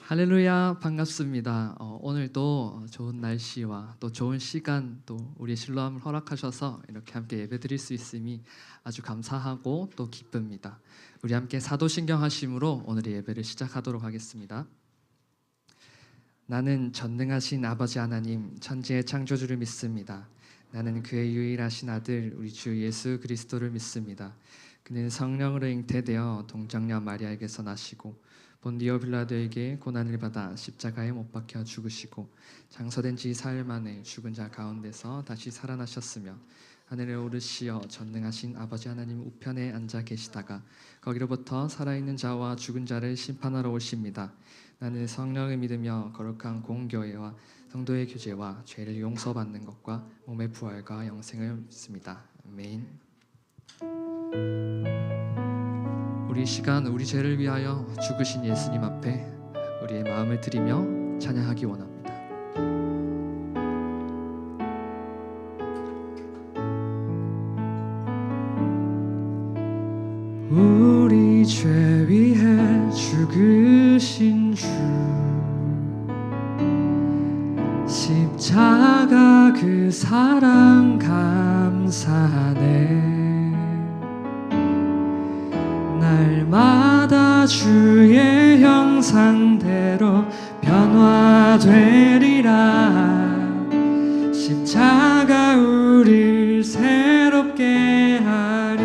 할렐루야, 반갑습니다. 오늘도 좋은 날씨와 또 좋은 시간 또 우리의 실로암을 허락하셔서 이렇게 함께 예배드릴 수 있음이 아주 감사하고 또 기쁩니다. 우리 함께 사도신경 하심으로 오늘의 예배를 시작하도록 하겠습니다. 나는 전능하신 아버지 하나님 천지의 창조주를 믿습니다. 나는 그의 유일하신 아들 우리 주 예수 그리스도를 믿습니다. 그는 성령으로 잉태되어 동정녀 마리아에게서 나시고 본디오 빌라도에게 고난을 받아 십자가에 못 박혀 죽으시고 장사된 지 사흘 만에 죽은 자 가운데서 다시 살아나셨으며 하늘에 오르시어 전능하신 아버지 하나님 우편에 앉아 계시다가 거기로부터 살아있는 자와 죽은 자를 심판하러 오십니다. 나는 성령을 믿으며 거룩한 공교회와 성도의 교제와 죄를 용서받는 것과 몸의 부활과 영생을 믿습니다. 아멘. 우리 시간 우리 죄를 위하여 죽으신 예수님 앞에 우리의 마음을 드리며 찬양하기 원합니다. 우리 죄 위해 죽으신 주 십자가 그 사랑 감사하네. 날마다 주의 형상대로 변화되리라. 십자가 우릴 새롭게 하리.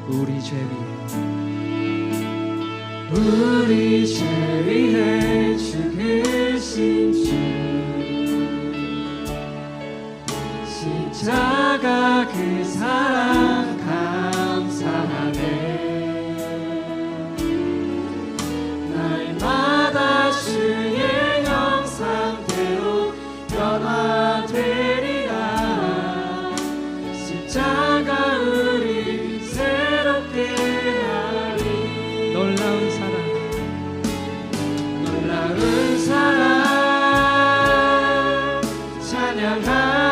우리 죄 위해 죽으신 주 십자가 그 사랑 감사하네. 날마다 주의 형상대로 변화되리라. 십자가 우리 새롭게 하리. 놀라운 사랑 찬양하리라.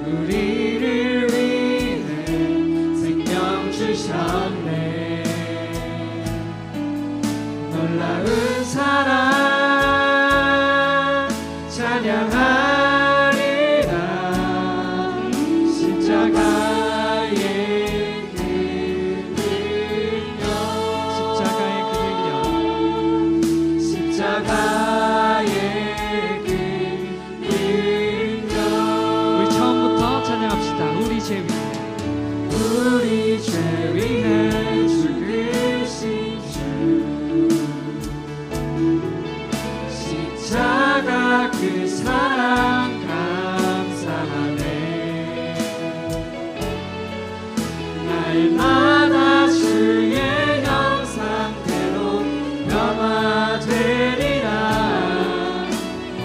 우리를 위해 생명 주셨네. 놀라운 사랑 찬양하리라. 십자가의 그 능력 우리 처음부터 찬양합시다. 우리 죄 위해 죽으신 주 십자가 그 사랑 감사하네. 날마다 주의 형상대로 변화되리라.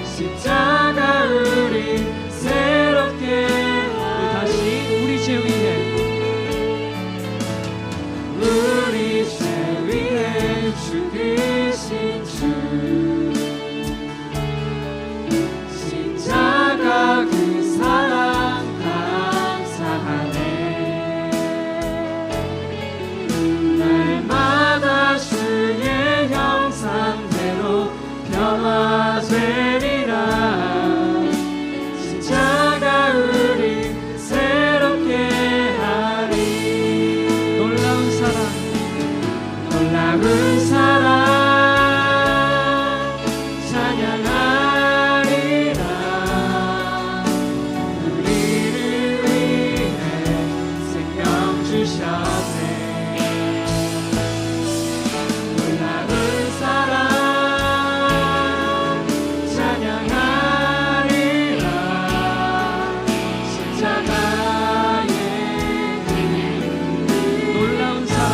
십자가 우리 새롭게 하리. 다시 우리 죄 위해 죽으신 주 십자가 그 사랑 감사하네. 날마다 주의 형상대로 변화되리라. 십자가 우리 새롭게 하리. 놀라운 사랑 찬양하리라. 우리를 위해 생명 주셨네. 놀라운 사랑 찬양하리라. 십자가의 놀라운 사랑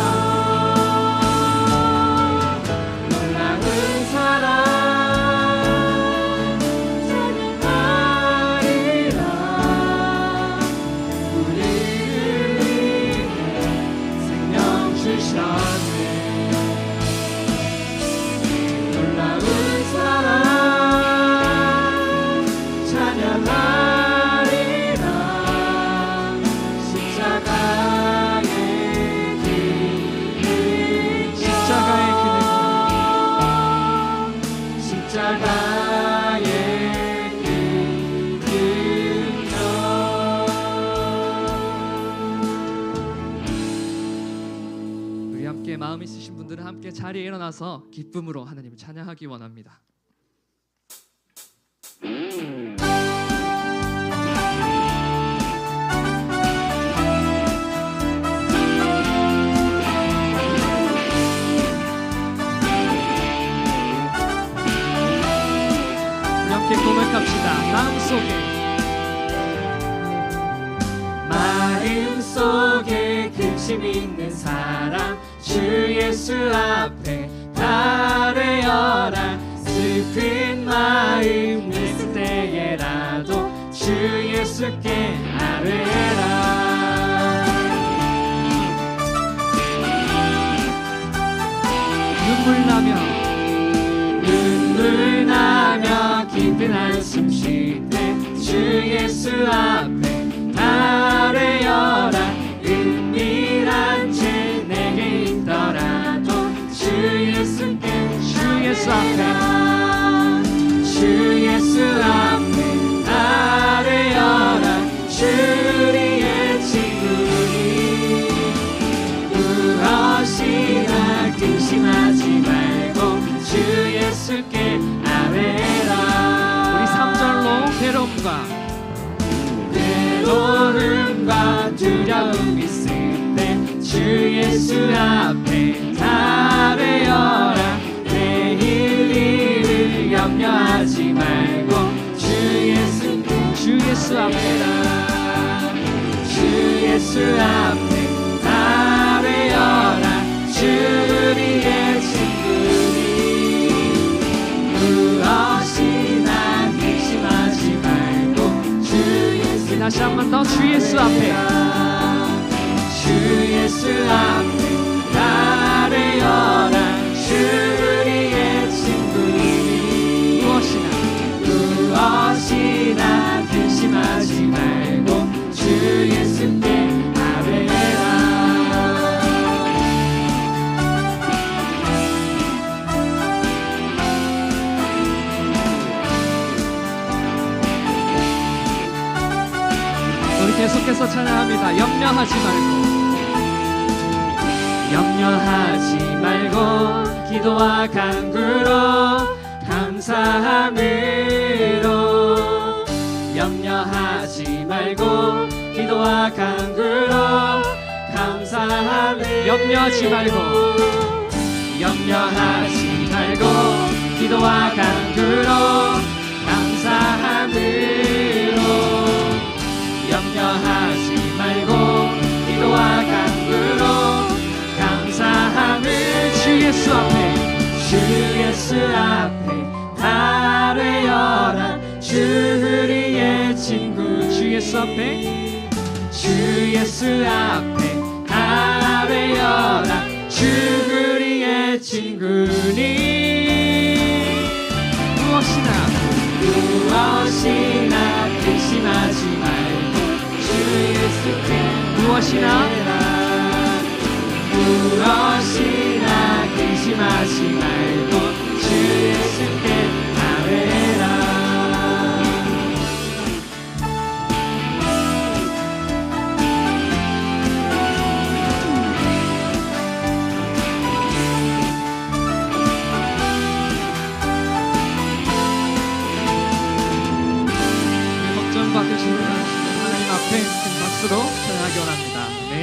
십자가의 그 능력. 우리 함께 마음 있으신 분들은 함께 자리에 일어나서 기쁨으로 하나님을 찬양하기 원합니다. 함께 고백합시다. 마음속에 근심 있는 사람 주 예수 앞에 아뢰어라. 슬픈 마음 있을 때에라도 주 예수께 아뢰라. 눈물 나며 깊은 한숨 쉴 때 주 예수 앞에 아뢰어라. 은밀한 죄 내게 있더라도 주 예수께 주 예수 앞에 아뢰어라. 주리의 친구니 무엇이나 근심하지 말고 주 예수께 아뢰라. 우리 3절로 괴로움과 두려움 있을 때 주 예수 앞에 아뢰어라. 내일 일을 염려하지 말고 주 예수 앞에라. 주 예수 앞에 아뢰어라. 주리의 친구니 무엇이나 근심하지 말고 주 예수. 다시 한 번 더 주 예수 앞에 주 예수 앞에 아뢰어라. 주리의 친구니 무엇이나 근심하지 말고 주 예수께 아뢰라. 우리 계속해서 찬양합니다. 염려하지 말고 기도와 간구로 감사함으로. 염려하지 말고 기도와 간구로 감사함으로. 염려하지 말고 기도와 간구로 감사함으로. 염려하지 말고 기도와 간구로 감사함을. 주 예수 앞에 아뢰어라. 주리의 친구 주 예수 앞에 아뢰어라. 주리의 친구니 무엇이나 근심하지 말고 주 예수께 무엇이나 근심하지 말고 주 예수께 아뢰라. 걱정받으시는 하나님 앞에 큰 박수로 찬양하기 원합니다. 아멘.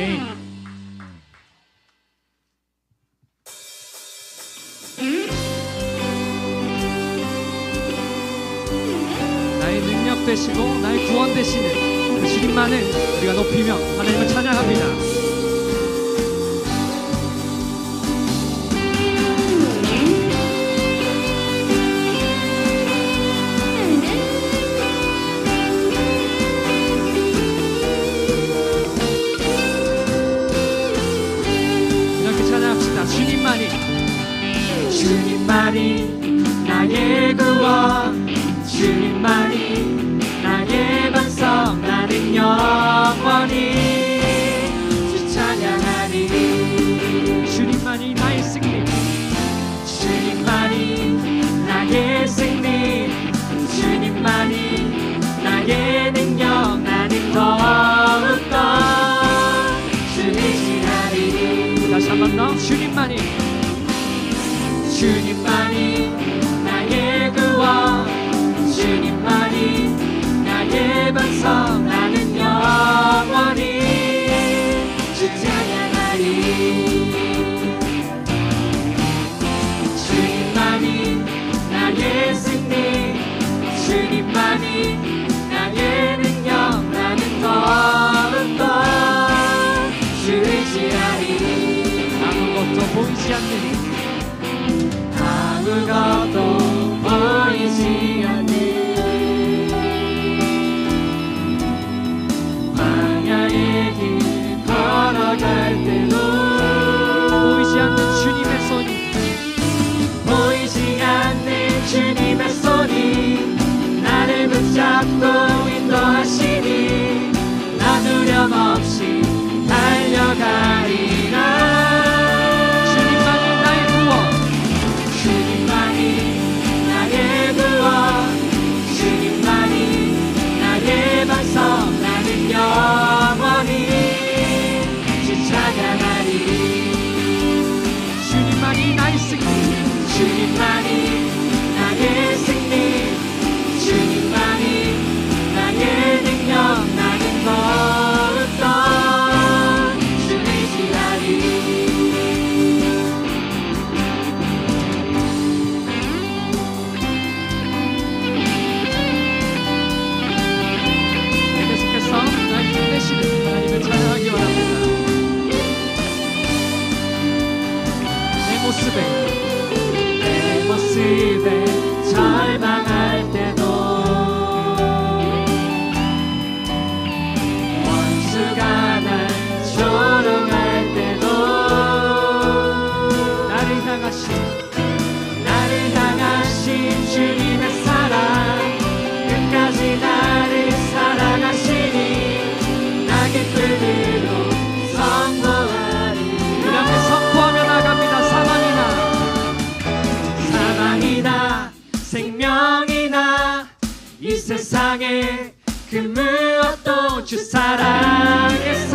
나의 능력 되시고 나의 구원 되시는 그 주님만을 우리가 높이며 하나님을 찬양합니다. 주님만이 나의 구원, 주님만이 나의 반석. 나는 영원히 주 찬양하리. 주님만이 나의 승리, 주님만이 나의 승리. 주님만이 나의 구원 주님만이 나의 반석 나는 영원히 주 찬양하리 주님만이 나의 승리 주님만이 나의 능력 나는 더욱더 주 의지하리 아무것도 보이지 않는 아무것도 보이지 않는 광야의 길 걸어갈 때도 보이지 않는 주님의 손이 보이지 않는 주님의 손이 나를 붙잡고 인도하시니 나 두려움 없이 달려가리라 영원히 주 찬양하리 주님만이 나의 승리 주님만이 나의 승리 주님만이 나의 능력 나는 더욱더 주 의지하리 하나님을 찬양하기 원합니다. 내 모습에 절망할 때도 원수가 날 조롱할 때도 나를 향하신 주님의 사랑 끝까지 나를 사랑하시니 기쁨으로 선포하리 이렇게 선포하며 나갑니다. 사망이나 생명이나 이 세상에 그 무엇도 주 사랑에서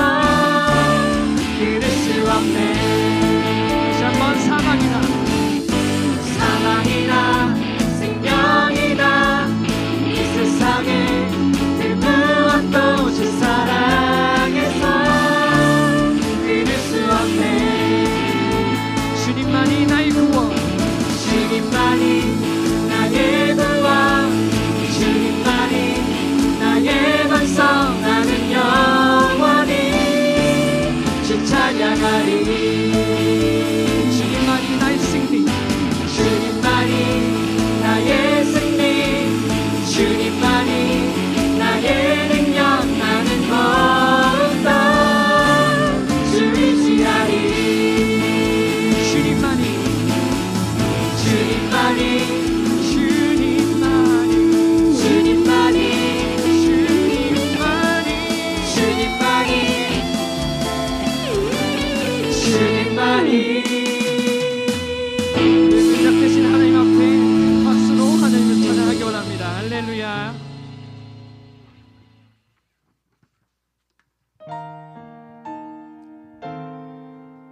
끊을 수 없네 다시 한번 사망이나 생명이나 이 세상에 그 무엇도 주 사랑에서 끊을 수 없네 주님만이 나의 구원 주님만이 나의 구원 주님만이 나의 반석 나는 영원히 주 찬양하리 주님만이 나의 승리 주님만이 나의 승리 주님만이 나의 능력 나는 더욱더 주 의지하리 주님만이 시작되신 하나님 앞에 박수로 하나님을 찬양하기 원합니다. 할렐루야.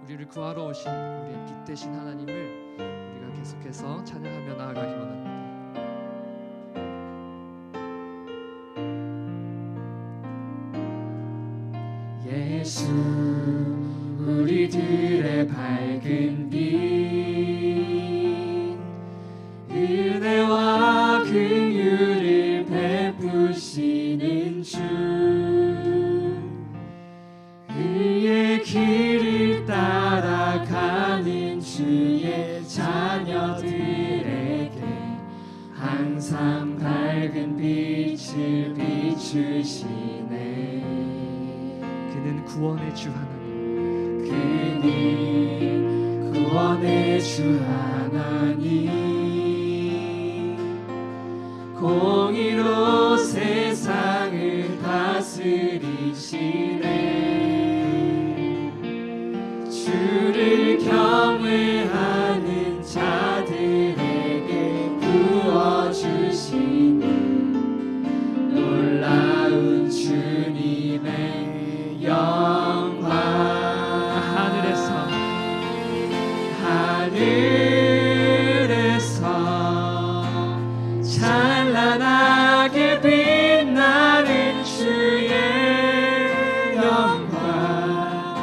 우리를 구하러 오신 우리의 빛 되신 하나님을 우리가 계속해서 찬양하며 나아가기 원합니다. 예수 우리들의 밝은 빛 은혜와 긍휼을 베푸시는 주 그의 길을 따라가는 주의 자녀들에게 항상 밝은 빛을 비추시네 그는 구원의 주 하나님 그는 구원의 주 하나님 공의로 세상을 다스리시네 주를 경외하는 자들에게 부어주시는 놀라운 주님의 영광 하늘에서 찬란하게 빛나는 주의 영광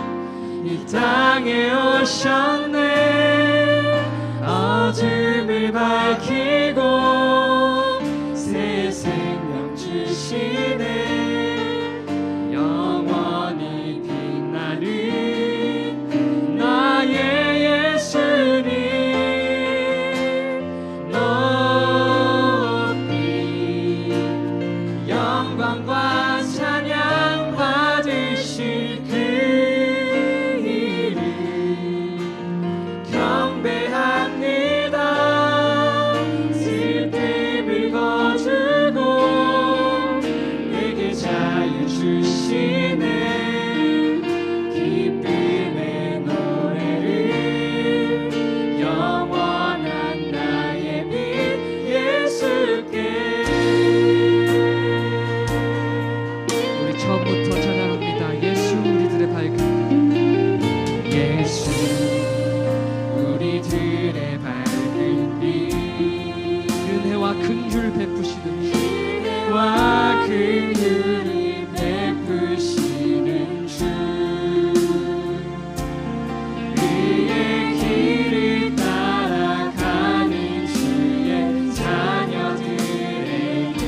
이 땅에 오셨네. 어둠을 밝히고 새 생명 주시네. 영원히 빛나는 나의 예수님 높이 영광과 찬양 받으실 그 이름 경배합니다. 슬픔을 거두고 내게 자유 주시네. 기쁨의 노래를 영원한 나의 빛 예수께. 우리 처음부터 찬양합니다. 예수 우리들의 밝은 예수 우리들의 밝은 빛 은혜와 긍휼 베푸시는 주 와 긍휼을 베푸시는 주 그의 길을 따라가는 주의 자녀들에게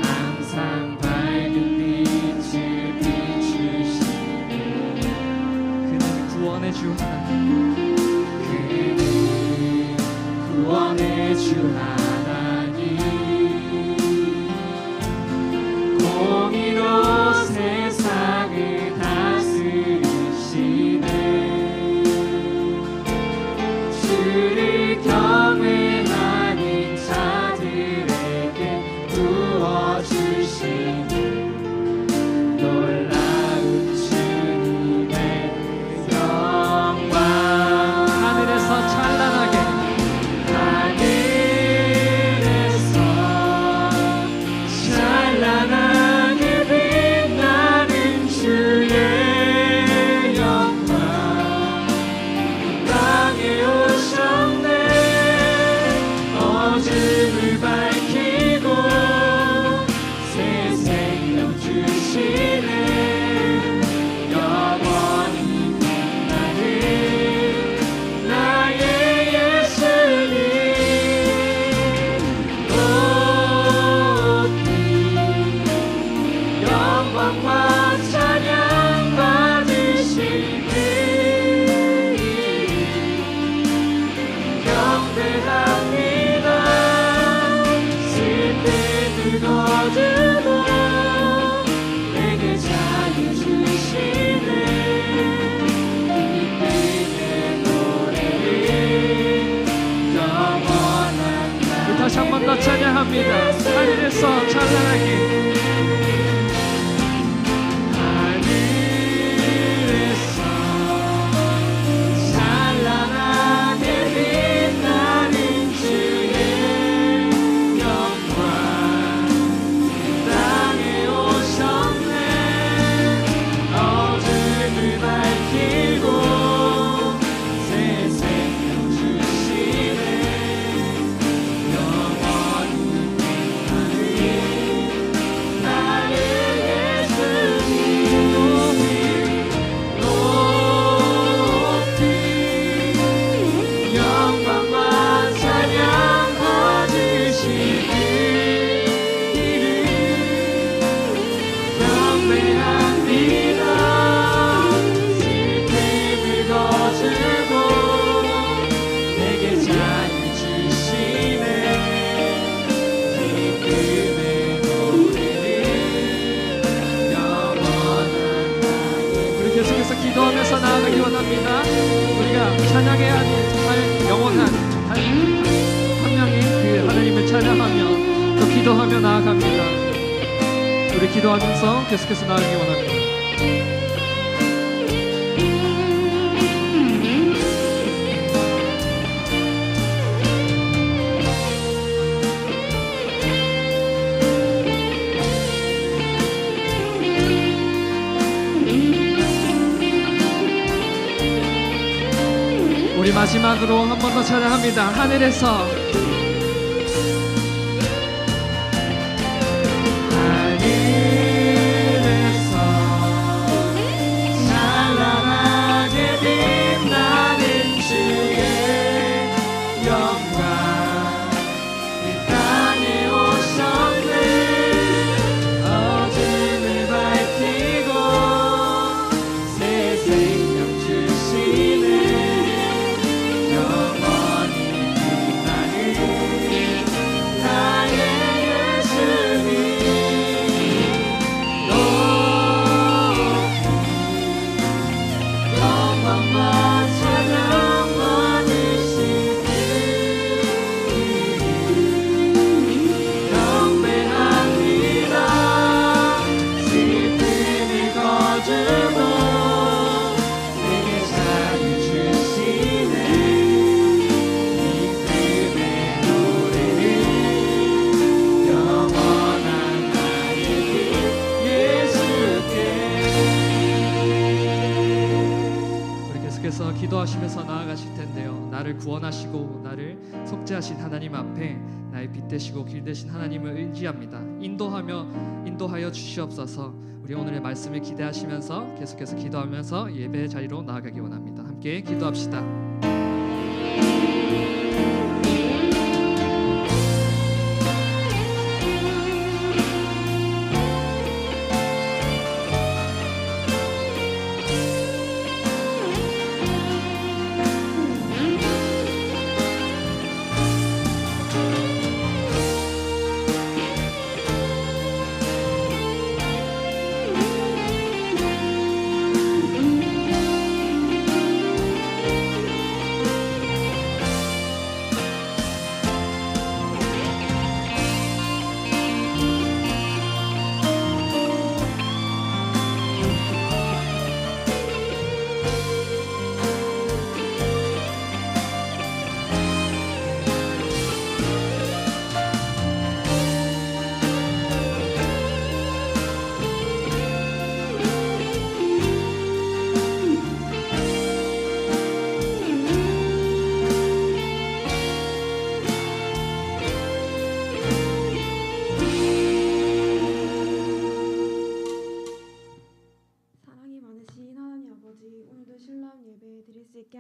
항상 밝은 빛을 비추시네. 그는 구원의 주 하나님 그는 구원의 주 하나님 공의로 세상을 다스리시네. 주를 경외하는 자들에게 부어주시는 놀라운 주님의 영광. 하늘에서 찬란하게 하늘에서 찬란하게 빛나는 주의 영광 땅에 오셨네. 어둠을 밝히고 새 생명 주시네. 영원히 빛나는 나의 예수님 높이 영광과 찬양 받으실 그 이름 경배합니다. 슬픔을 거두고 내게 자유 주시네. 기쁨의 노래를 영원한 우리 다시 한 번 더 찬양합니다. 하늘에서 찬란하게 하늘에서 찬란하게 빛나는 주의 영광 땅에 오셨네. 어둠을 밝히고 새 생명 주시네. 영원히 빛나는 나의 예수님 높이 높이 영광과 찬양 받으실 그 이름 경배합니다. 슬픔을 거두고 내게 자유 주시네. 기쁨의 노래를 영원한 우리 계속해서 기도하면서 나아가기 원합니다. 우리가 찬양해야 할 정말 영원한 한 명의 그 하나님을 찬양하며 또 기도하며 나아갑니다. 우리 기도하면서 계속해서 나아가기 원합니다. 우리 마지막으로 한 번 더 찬양합니다. 하늘에서 기도하시면서 나아가실 텐데요. 나를 구원하시고 나를 속죄하신 하나님 앞에 나의 빛 되시고 길 되신 하나님을 의지합니다. 인도하여 주시옵소서. 우리 오늘의 말씀을 기대하시면서 계속해서 기도하면서 예배의 자리로 나아가기 원합니다. 함께 기도합시다.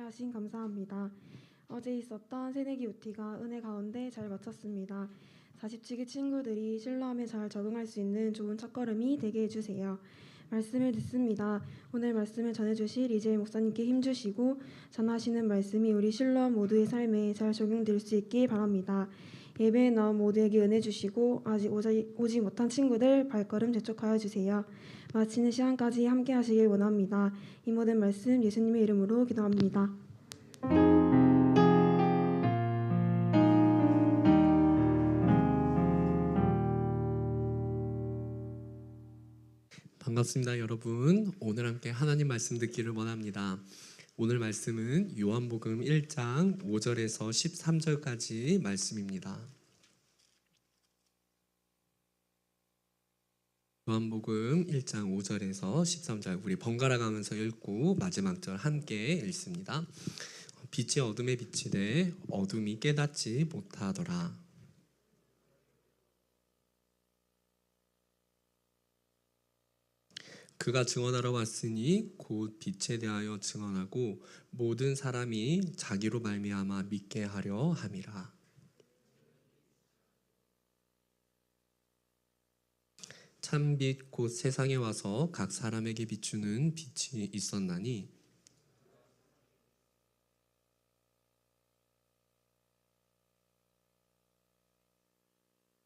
하신 감사합니다. 어제 있었던 새내기 OT가 은혜 가운데 잘 마쳤습니다. 47기 친구들이 신뢰함에 잘 적응할 수 있는 좋은 첫걸음이 되게 해주세요. 말씀을 듣습니다. 오늘 말씀을 전해주실 이재일 목사님께 힘주시고 전하시는 말씀이 우리 신뢰함 모두의 삶에 잘 적용될 수 있길 바랍니다. 예배에 나온 모두에게 은혜 주시고 아직 오지 못한 친구들 발걸음 재촉하여 주세요. 마치는 시간까지 함께 하시길 원합니다. 이 모든 말씀 예수님의 이름으로 기도합니다. 반갑습니다, 여러분. 오늘 함께 하나님 말씀 듣기를 원합니다. 오늘 말씀은 요한복음 1장 5절에서 13절까지 말씀입니다. 요한복음 1장 5절에서 13절 우리 번갈아 가면서 읽고 마지막 절 함께 읽습니다. 빛이 어둠에 비치되 어둠이 깨닫지 못하더라. 그가 증언하러 왔으니 곧 빛에 대하여 증언하고 모든 사람이 자기로 말미암아 믿게 하려 함이라. 참빛 곧 세상에 와서 각 사람에게 비추는 빛이 있었나니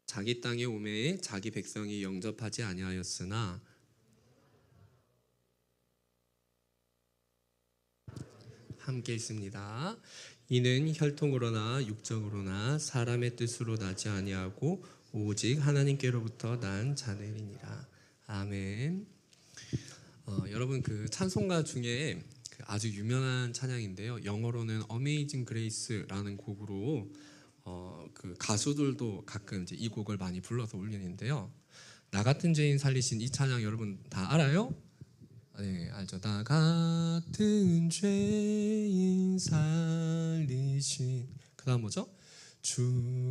자기 땅에 오매 자기 백성이 영접하지 아니하였으나 함께 읽습니다. 이는 혈통으로나 육정으로나 사람의 뜻으로 나지 아니하고 오직 하나님께로부터 난 자들이니라. 아멘. 여러분 그 찬송가 중에 아주 유명한 찬양인데요. 영어로는 Amazing Grace라는 곡으로 그 가수들도 가끔 이제 이 곡을 많이 불러서 올리는데요. 나 같은 죄인 살리신 이 찬양 여러분 다 알아요? 네, 알죠. 나 같은 죄인 살리신. 그다음 뭐죠? 주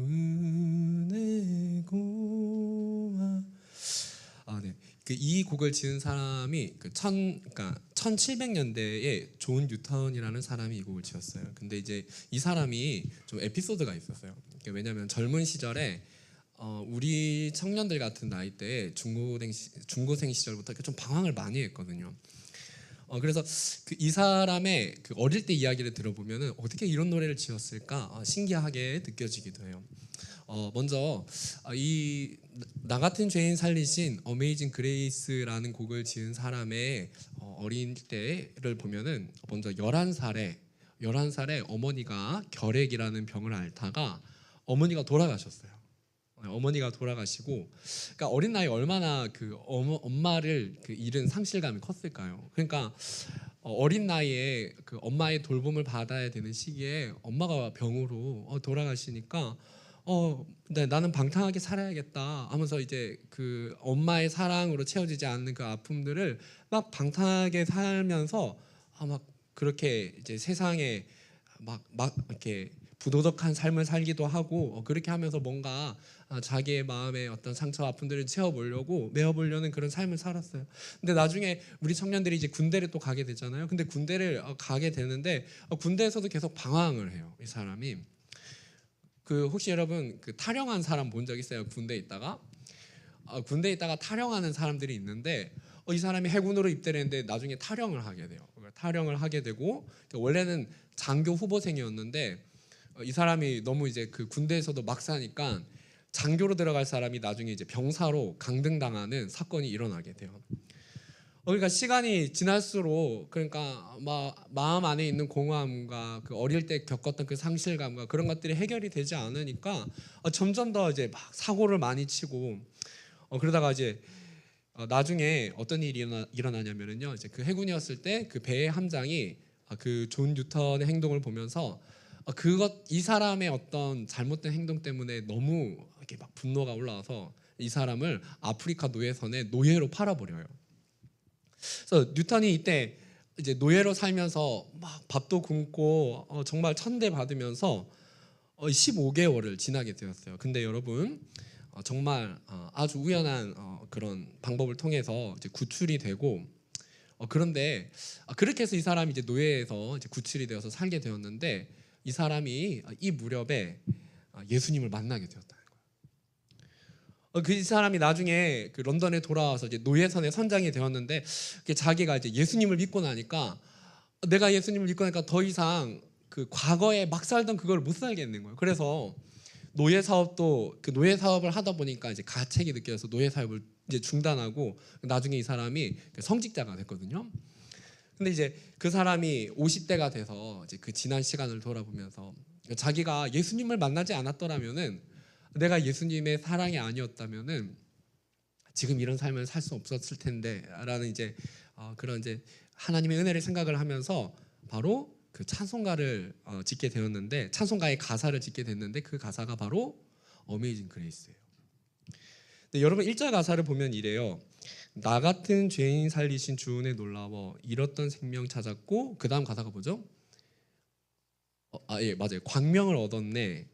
은혜 고와. 네. 이 곡을 지은 사람이 그러니까 1700년대에 존 뉴턴이라는 사람이 이 곡을 지었어요. 근데 이제 이 사람이 좀 에피소드가 있었어요. 왜냐하면 젊은 시절에 우리 청년들 같은 나이대에 중고생 시절부터 이렇게 좀 방황을 많이 했거든요. 그래서 이 사람의 어릴 때 이야기를 들어보면은 어떻게 이런 노래를 지었을까 신기하게 느껴지기도 해요. 먼저 이 나 같은 죄인 살리신 어메이징 그레이스라는 곡을 지은 사람의 어린 때를 보면은 먼저 11살에 어머니가 결핵이라는 병을 앓다가 어머니가 돌아가셨어요. 어머니가 돌아가시고, 그러니까 어린 나이에 얼마나 엄마를 잃은 상실감이 컸을까요? 그러니까 어린 나이에 엄마의 돌봄을 받아야 되는 시기에 엄마가 병으로 돌아가시니까 네, 나는 방탕하게 살아야겠다 하면서 이제 엄마의 사랑으로 채워지지 않는 그 아픔들을 막 방탕하게 살면서 막 그렇게 이제 세상에 막 이렇게 부도덕한 삶을 살기도 하고 그렇게 하면서 뭔가 자기의 마음의 어떤 상처 아픔들을 메워보려는 그런 삶을 살았어요. 근데 나중에 우리 청년들이 이제 군대를 또 가게 되잖아요. 근데 군대를 가게 되는데 군대에서도 계속 방황을 해요. 이 사람이. 혹시 여러분 탈영한 사람 본 적 있어요? 군대에 있다가 탈영하는 사람들이 있는데 이 사람이 해군으로 입대를 했는데 나중에 탈영을 하게 돼요. 탈영을 하게 되고 원래는 장교 후보생이었는데 이 사람이 너무 이제 군대에서도 막 사니까 장교로 들어갈 사람이 나중에 이제 병사로 강등당하는 사건이 일어나게 돼요. 그러니까 시간이 지날수록 그러니까 마음 안에 있는 공허함과 어릴 때 겪었던 그 상실감과 그런 것들이 해결이 되지 않으니까 점점 더 이제 막 사고를 많이 치고 그러다가 이제 나중에 어떤 일이 일어나냐면은요. 이제 해군이었을 때 배의 함장이 존 뉴턴의 행동을 보면서 이 사람의 어떤 잘못된 행동 때문에 너무 이렇게 막 분노가 올라와서 이 사람을 아프리카 노예선에 노예로 팔아버려요. 그래서 뉴턴이 이때 이제 노예로 살면서 막 밥도 굶고 정말 천대 받으면서 15개월을 지나게 되었어요. 근데 여러분 정말 아주 우연한 그런 방법을 통해서 이제 구출이 되고 그런데 그렇게 해서 이 사람이 이제 노예에서 이제 구출이 되어서 살게 되었는데 이 사람이 이 무렵에 예수님을 만나게 되었다는 거예요. 이 사람이 나중에 런던에 돌아와서 이제 노예선의 선장이 되었는데 자기가 이제 예수님을 믿고 나니까 내가 예수님을 믿고 나니까 더 이상 과거에 막 살던 그걸 못 살겠는 거예요. 그래서 노예 사업을 하다 보니까 이제 가책이 느껴져서 노예 사업을 이제 중단하고 나중에 이 사람이 성직자가 됐거든요. 근데 이제 그 사람이 50대가 돼서 이제 지난 시간을 돌아보면서 자기가 예수님을 만나지 않았더라면은 내가 예수님의 사랑이 아니었다면은 지금 이런 삶을 살 수 없었을 텐데라는 이제 그런 이제 하나님의 은혜를 생각을 하면서 바로 찬송가를 짓게 되었는데 찬송가의 가사를 짓게 됐는데 그 가사가 바로 어메이징 그레이스예요. 근데 여러분 1절 가사를 보면 이래요. 나 같은 죄인 살리신 주 은혜 놀라워 잃었던 생명 찾았고 그 다음 가사가 뭐죠? 예 맞아요. 광명을 얻었네.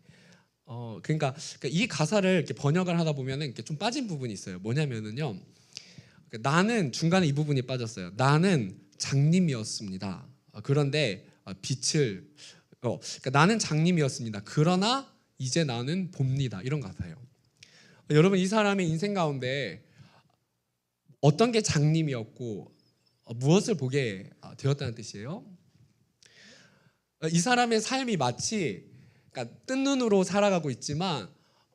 그러니까 이 가사를 이렇게 번역을 하다 보면은 이렇게 좀 빠진 부분이 있어요. 뭐냐면은요. 나는 중간에 이 부분이 빠졌어요. 나는 장님이었습니다. 그런데 그러니까 나는 장님이었습니다. 그러나 이제 나는 봅니다. 이런 가사예요. 여러분 이 사람의 인생 가운데 어떤 게 장님이었고 무엇을 보게 되었다는 뜻이에요? 이 사람의 삶이 마치 그러니까 뜬 눈으로 살아가고 있지만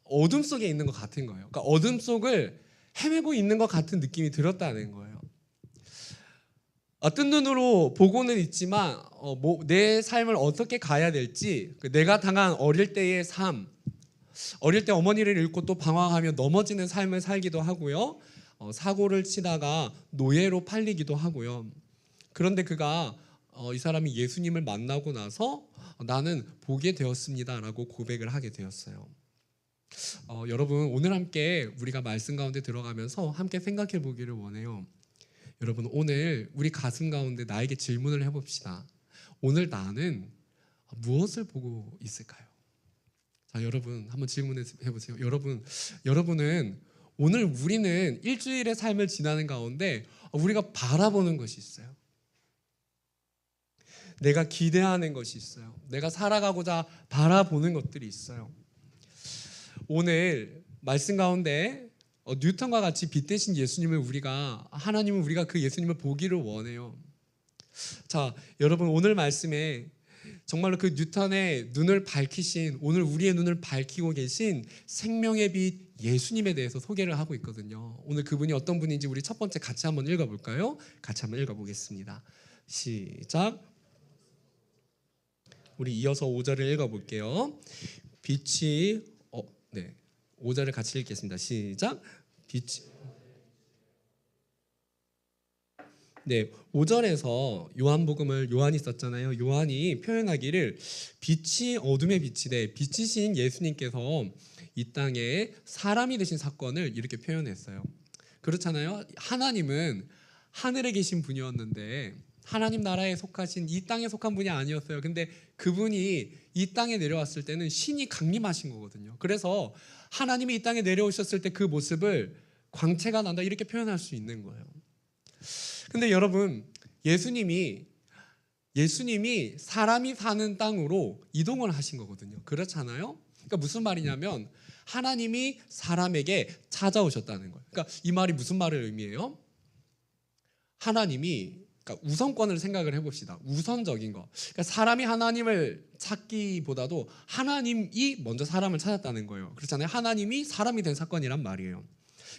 어둠 속에 있는 것 같은 거예요. 그러니까 어둠 속을 헤매고 있는 것 같은 느낌이 들었다는 거예요. 뜬 눈으로 보고는 있지만 내 삶을 어떻게 가야 될지 내가 당한 어릴 때의 삶, 어릴 때 어머니를 잃고 또 방황하며 넘어지는 삶을 살기도 하고요. 사고를 치다가 노예로 팔리기도 하고요. 그런데 이 사람이 예수님을 만나고 나서 나는 보게 되었습니다라고 고백을 하게 되었어요. 여러분 오늘 함께 우리가 말씀 가운데 들어가면서 함께 생각해 보기를 원해요. 여러분 오늘 우리 가슴 가운데 나에게 질문을 해봅시다. 오늘 나는 무엇을 보고 있을까요? 자, 여러분 한번 질문해 보세요. 여러분은 오늘 우리는 일주일의 삶을 지나는 가운데 우리가 바라보는 것이 있어요. 내가 기대하는 것이 있어요. 내가 살아가고자 바라보는 것들이 있어요. 오늘 말씀 가운데 뉴턴과 같이 빛 대신 예수님을 하나님은 우리가 그 예수님을 보기를 원해요. 자, 여러분 오늘 말씀에 정말로 그 뉴턴의 눈을 밝히신, 오늘 우리의 눈을 밝히고 계신 생명의 빛 예수님에 대해서 소개를 하고 있거든요. 오늘 그분이 어떤 분인지 우리 첫 번째 같이 한번 읽어볼까요? 같이 한번 읽어보겠습니다. 시작. 우리 이어서 5절을 읽어볼게요. 빛이 5절을 같이 읽겠습니다. 시작. 빛이 5절에서 요한복음을 요한이 썼잖아요. 요한이 표현하기를 빛이 어둠에 비치되 빛이신 예수님께서 이 땅에 사람이 되신 사건을 이렇게 표현했어요. 그렇잖아요. 하나님은 하늘에 계신 분이었는데 하나님 나라에 속하신 이 땅에 속한 분이 아니었어요. 근데 그분이 이 땅에 내려왔을 때는 신이 강림하신 거거든요. 그래서 하나님이 이 땅에 내려오셨을 때 그 모습을 광채가 난다 이렇게 표현할 수 있는 거예요. 근데 여러분 예수님이 사람이 사는 땅으로 이동을 하신 거거든요. 그렇잖아요. 그러니까 무슨 말이냐면 하나님이 사람에게 찾아오셨다는 거예요. 그러니까 이 말이 무슨 말을 의미해요? 그러니까 우선권을 생각을 해봅시다. 우선적인 거. 그러니까 사람이 하나님을 찾기보다도 하나님이 먼저 사람을 찾았다는 거예요. 그렇잖아요. 하나님이 사람이 된 사건이란 말이에요.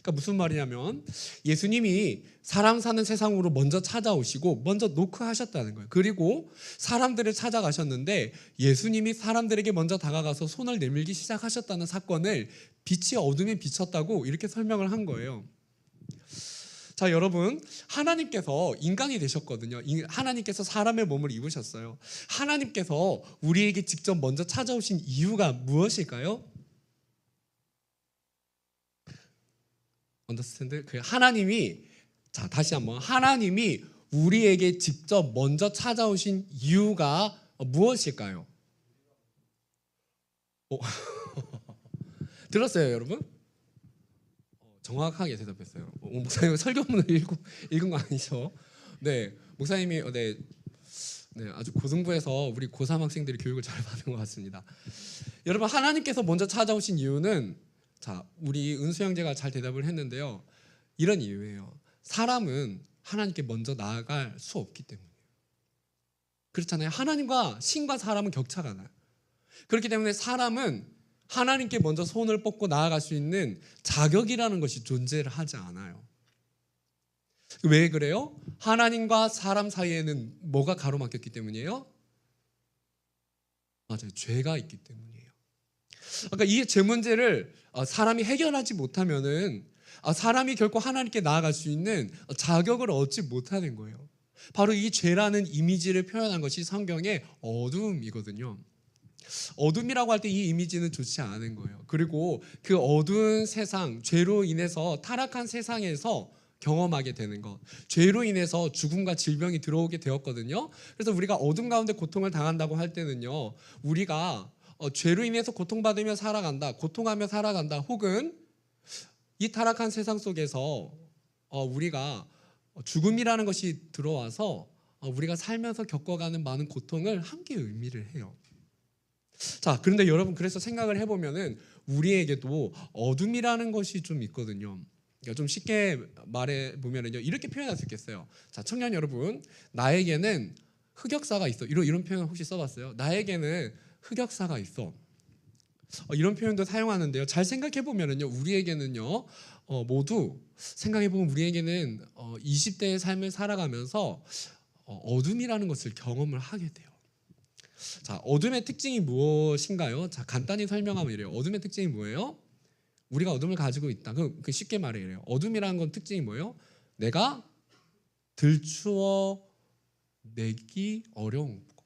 그러니까 무슨 말이냐면 예수님이 사람 사는 세상으로 먼저 찾아오시고 먼저 노크하셨다는 거예요. 그리고 사람들을 찾아가셨는데 예수님이 사람들에게 먼저 다가가서 손을 내밀기 시작하셨다는 사건을 빛이 어둠에 비쳤다고 이렇게 설명을 한 거예요. 자, 여러분 하나님께서 인간이 되셨거든요. 하나님께서 사람의 몸을 입으셨어요. 하나님께서 우리에게 직접 먼저 찾아오신 이유가 무엇일까요? 언더스탠드? 다시 한번 하나님이 우리에게 직접 먼저 찾아오신 이유가 무엇일까요? 들었어요, 여러분? 정확하게 대답했어요. 목사님 설교문을 읽은 거 아니죠? 네, 목사님이 아주 고등부에서 우리 고3 학생들이 교육을 잘 받은 것 같습니다. 여러분 하나님께서 먼저 찾아오신 이유는 우리 은수 형제가 잘 대답을 했는데요. 이런 이유예요. 사람은 하나님께 먼저 나아갈 수 없기 때문이에요. 그렇잖아요. 하나님과 신과 사람은 격차가 나요. 그렇기 때문에 사람은 하나님께 먼저 손을 뻗고 나아갈 수 있는 자격이라는 것이 존재를 하지 않아요. 왜 그래요? 하나님과 사람 사이에는 뭐가 가로막혔기 때문이에요? 맞아요. 죄가 있기 때문이에요. 그러니까 이 죄 문제를 사람이 해결하지 못하면은 사람이 결코 하나님께 나아갈 수 있는 자격을 얻지 못하는 거예요. 바로 이 죄라는 이미지를 표현한 것이 성경의 어둠이거든요. 어둠이라고 할 때 이 이미지는 좋지 않은 거예요. 그리고 그 어두운 세상, 죄로 인해서 타락한 세상에서 경험하게 되는 것, 죄로 인해서 죽음과 질병이 들어오게 되었거든요. 그래서 우리가 어둠 가운데 고통을 당한다고 할 때는요, 우리가 죄로 인해서 고통받으며 살아간다, 고통하며 살아간다, 혹은 이 타락한 세상 속에서 우리가 죽음이라는 것이 들어와서 우리가 살면서 겪어가는 많은 고통을 함께 의미를 해요. 자, 그런데 여러분 그래서 생각을 해보면은 우리에게도 어둠이라는 것이 좀 있거든요. 그러니까 좀 쉽게 말해 보면은요, 이렇게 표현할 수 있겠어요. 자, 청년 여러분, 나에게는 흑역사가 있어. 이런 표현 혹시 써봤어요? 나에게는 흑역사가 있어. 이런 표현도 사용하는데요. 잘 생각해 보면은요, 우리에게는요, 모두 생각해 보면 우리에게는 20대의 삶을 살아가면서 어둠이라는 것을 경험을 하게 돼요. 자, 어둠의 특징이 무엇인가요? 자, 간단히 설명하면 이래요. 어둠의 특징이 뭐예요? 우리가 어둠을 가지고 있다. 그 쉽게 말해 이래요. 어둠이라는 건 특징이 뭐예요? 내가 들추어 내기 어려운 거.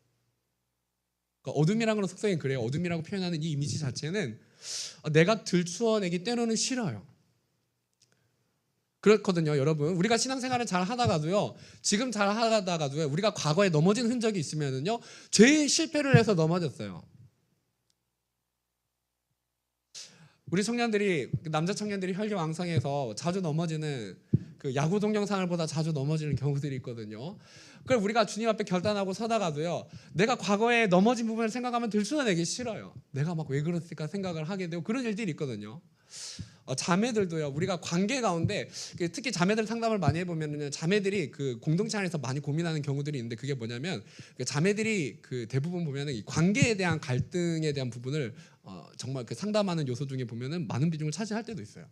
그러니까 어둠이라는 건 속성이 그래요. 어둠이라고 표현하는 이 이미지 자체는 내가 들추어 내기 때로는 싫어요. 그렇거든요, 여러분. 우리가 신앙생활을 잘 하다가도요, 지금 잘 하다가도요, 우리가 과거에 넘어진 흔적이 있으면은요, 죄의 실패를 해서 넘어졌어요. 우리 청년들이, 남자 청년들이 혈기왕성해서 자주 넘어지는 그 야구 동영상을 보다 자주 넘어지는 경우들이 있거든요. 그걸 우리가 주님 앞에 결단하고 서다가도요, 내가 과거에 넘어진 부분을 생각하면 들추어내기 싫어요. 내가 막 왜 그랬을까 생각을 하게 되고 그런 일들이 있거든요. 자매들도요, 우리가 관계 가운데 특히 자매들 상담을 많이 해보면은 자매들이 그 공동체 안에서 많이 고민하는 경우들이 있는데, 그게 뭐냐면 자매들이 그 대부분 보면은 이 관계에 대한 갈등에 대한 부분을 정말 그 상담하는 요소 중에 보면은 많은 비중을 차지할 때도 있어요.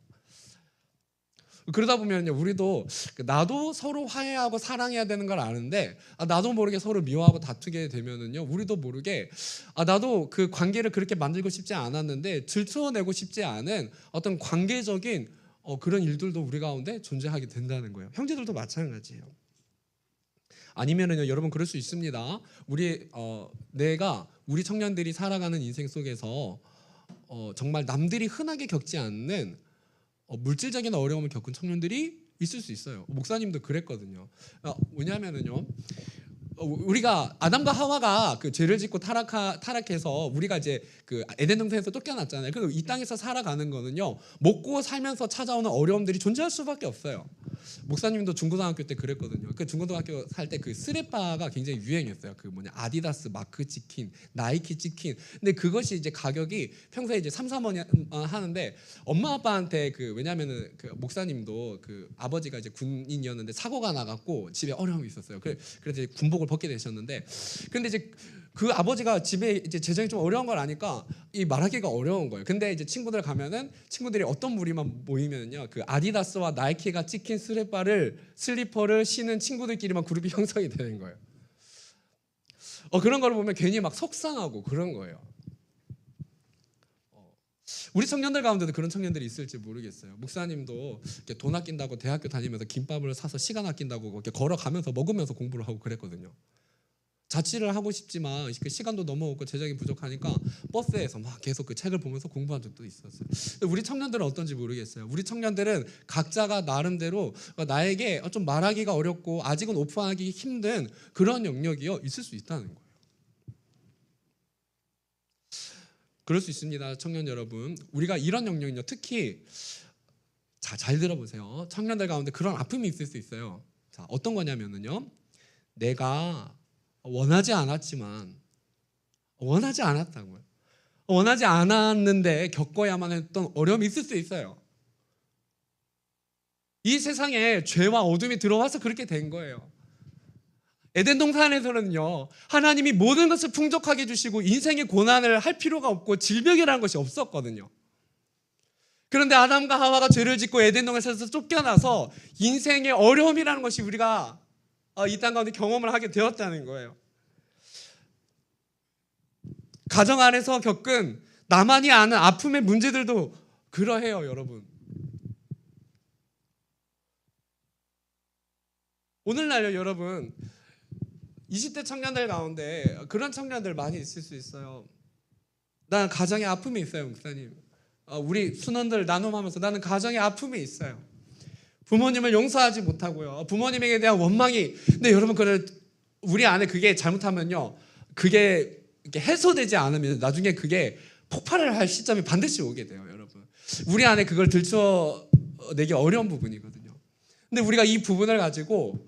그러다 보면요, 우리도 나도 서로 화해하고 사랑해야 되는 걸 아는데 나도 모르게 서로 미워하고 다투게 되면은요, 우리도 모르게 나도 그 관계를 그렇게 만들고 싶지 않았는데 들추어내고 싶지 않은 어떤 관계적인 그런 일들도 우리 가운데 존재하게 된다는 거예요. 형제들도 마찬가지예요. 아니면은요, 여러분 그럴 수 있습니다. 내가 우리 청년들이 살아가는 인생 속에서 정말 남들이 흔하게 겪지 않는 물질적인 어려움을 겪은 청년들이 있을 수 있어요. 목사님도 그랬거든요. 왜냐하면은요, 우리가 아담과 하와가 그 죄를 짓고 타락해서 우리가 이제 그 에덴 동산에서 쫓겨났잖아요. 그리고 이 땅에서 살아가는 거는요, 먹고 살면서 찾아오는 어려움들이 존재할 수밖에 없어요. 목사님도 중고등학교 때 그랬거든요. 그 중고등학교 살 때 그 스레바가 굉장히 유행했어요. 그 아디다스 마크 치킨, 나이키 치킨. 근데 그것이 이제 가격이 평소에 이제 3, 4원 하는데, 엄마 아빠한테 왜냐면은 그 목사님도 그 아버지가 이제 군인이었는데 사고가 나갖고 집에 어려움이 있었어요. 그래서 이제 군복을 벗게 되셨는데, 근데 이제 그 아버지가 집에 이제 재정이 좀 어려운 걸 아니까 이 말하기가 어려운 거예요. 근데 이제 친구들 가면은 친구들이 어떤 무리만 모이면요, 그 아디다스와 나이키가 찍힌 슬리퍼를 신은 친구들끼리만 그룹이 형성이 되는 거예요. 그런 걸 보면 괜히 막 속상하고 그런 거예요. 우리 청년들 가운데도 그런 청년들이 있을지 모르겠어요. 목사님도 이렇게 돈 아낀다고 대학교 다니면서 김밥을 사서 시간 아낀다고 이렇게 걸어가면서 먹으면서 공부를 하고 그랬거든요. 자취를 하고 싶지만 그 시간도 너무 없고 재정이 부족하니까 버스에서 막 계속 그 책을 보면서 공부한 적도 있었어요. 우리 청년들은 어떤지 모르겠어요. 우리 청년들은 각자가 나름대로 나에게 좀 말하기가 어렵고 아직은 오픈하기 힘든 그런 영역이요, 있을 수 있다는 거예요. 그럴 수 있습니다, 청년 여러분. 우리가 이런 영역은요, 특히 잘 들어보세요. 청년들 가운데 그런 아픔이 있을 수 있어요. 자, 어떤 거냐면은요, 내가 원하지 않았다고요. 원하지 않았는데 겪어야만 했던 어려움이 있을 수 있어요. 이 세상에 죄와 어둠이 들어와서 그렇게 된 거예요. 에덴 동산에서는요, 하나님이 모든 것을 풍족하게 주시고 인생의 고난을 할 필요가 없고 질병이라는 것이 없었거든요. 그런데 아담과 하와가 죄를 짓고 에덴 동산에서 쫓겨나서 인생의 어려움이라는 것이 우리가 이 땅 가운데 경험을 하게 되었다는 거예요. 가정 안에서 겪은 나만이 아는 아픔의 문제들도 그러해요, 여러분. 오늘날요, 여러분, 20대 청년들 가운데 그런 청년들 많이 있을 수 있어요. 나는 가정에 아픔이 있어요, 목사님. 우리 순원들 나눔하면서 나는 가정에 아픔이 있어요. 부모님을 용서하지 못하고요, 부모님에게 대한 원망이. 근데 여러분, 우리 안에 그게 잘못하면요, 그게 이렇게 해소되지 않으면 나중에 그게 폭발을 할 시점이 반드시 오게 돼요, 여러분. 우리 안에 그걸 들춰내기 어려운 부분이거든요. 근데 우리가 이 부분을 가지고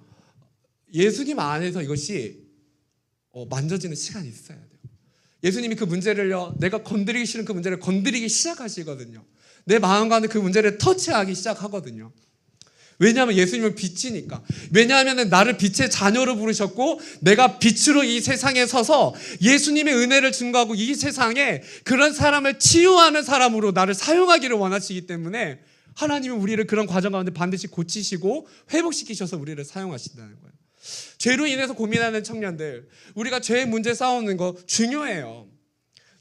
예수님 안에서 이것이 만져지는 시간이 있어야 돼요. 예수님이 그 문제를요, 내가 건드리기 싫은 그 문제를 건드리기 시작하시거든요. 내 마음 가운데 그 문제를 터치하기 시작하거든요. 왜냐하면 예수님은 빛이니까. 왜냐하면 나를 빛의 자녀로 부르셨고 내가 빛으로 이 세상에 서서 예수님의 은혜를 증거하고 이 세상에 그런 사람을 치유하는 사람으로 나를 사용하기를 원하시기 때문에 하나님은 우리를 그런 과정 가운데 반드시 고치시고 회복시키셔서 우리를 사용하신다는 거예요. 죄로 인해서 고민하는 청년들, 우리가 죄의 문제 싸우는 거 중요해요.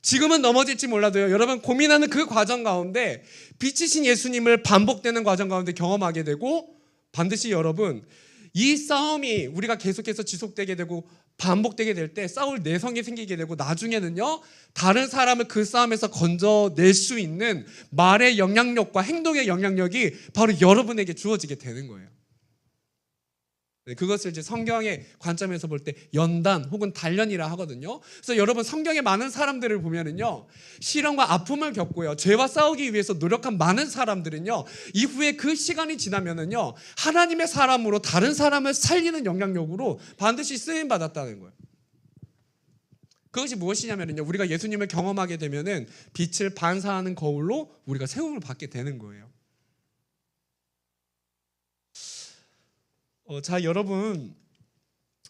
지금은 넘어질지 몰라도요, 여러분 고민하는 그 과정 가운데 빛이신 예수님을 반복되는 과정 가운데 경험하게 되고, 반드시 여러분 이 싸움이 우리가 계속해서 지속되게 되고 반복되게 될 때 싸울 내성이 생기게 되고 나중에는요 다른 사람을 그 싸움에서 건져낼 수 있는 말의 영향력과 행동의 영향력이 바로 여러분에게 주어지게 되는 거예요. 그것을 이제 성경의 관점에서 볼 때 연단 혹은 단련이라 하거든요. 그래서 여러분 성경에 많은 사람들을 보면은요 시련과 아픔을 겪고요 죄와 싸우기 위해서 노력한 많은 사람들은요 이후에 그 시간이 지나면은요 하나님의 사람으로 다른 사람을 살리는 영향력으로 반드시 쓰임 받았다는 거예요. 그것이 무엇이냐면요 우리가 예수님을 경험하게 되면은 빛을 반사하는 거울로 우리가 세움을 받게 되는 거예요. 자 여러분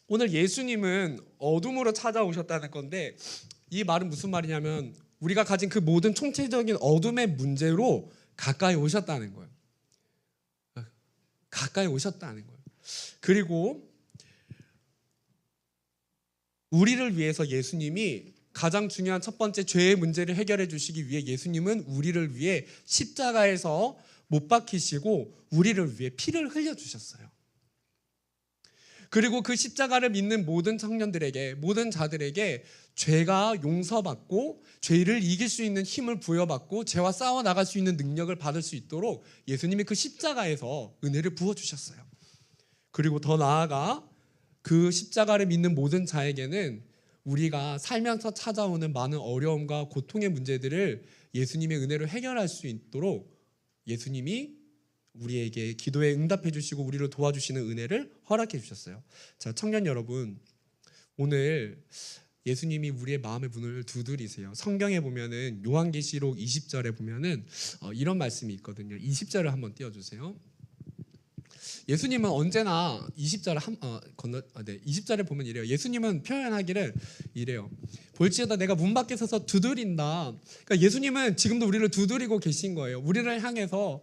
오늘 예수님은 어둠으로 찾아오셨다는 건데 이 말은 무슨 말이냐면 우리가 가진 그 모든 총체적인 어둠의 문제로 가까이 오셨다는 거예요. 가까이 오셨다는 거예요. 그리고 우리를 위해서 예수님이 가장 중요한 첫 번째 죄의 문제를 해결해 주시기 위해 예수님은 우리를 위해 십자가에서 못 박히시고 우리를 위해 피를 흘려 주셨어요. 그리고 그 십자가를 믿는 모든 청년들에게 모든 자들에게 죄가 용서받고 죄를 이길 수 있는 힘을 부여받고 죄와 싸워 나갈 수 있는 능력을 받을 수 있도록 예수님이 그 십자가에서 은혜를 부어주셨어요. 그리고 더 나아가 그 십자가를 믿는 모든 자에게는 우리가 살면서 찾아오는 많은 어려움과 고통의 문제들을 예수님의 은혜로 해결할 수 있도록 예수님이 우리에게 기도에 응답해 주시고 우리를 도와주시는 은혜를 허락해 주셨어요. 자, 청년 여러분, 오늘 예수님이 우리의 마음의 문을 두드리세요. 성경에 보면은 요한계시록 20절에 보면은 이런 말씀이 있거든요. 20절을 한번 띄워 주세요. 예수님은 언제나 20절을 20절에 보면 이래요. 예수님은 표현하기를 이래요. 볼지어다 내가 문 밖에 서서 두드린다. 그러니까 예수님은 지금도 우리를 두드리고 계신 거예요. 우리를 향해서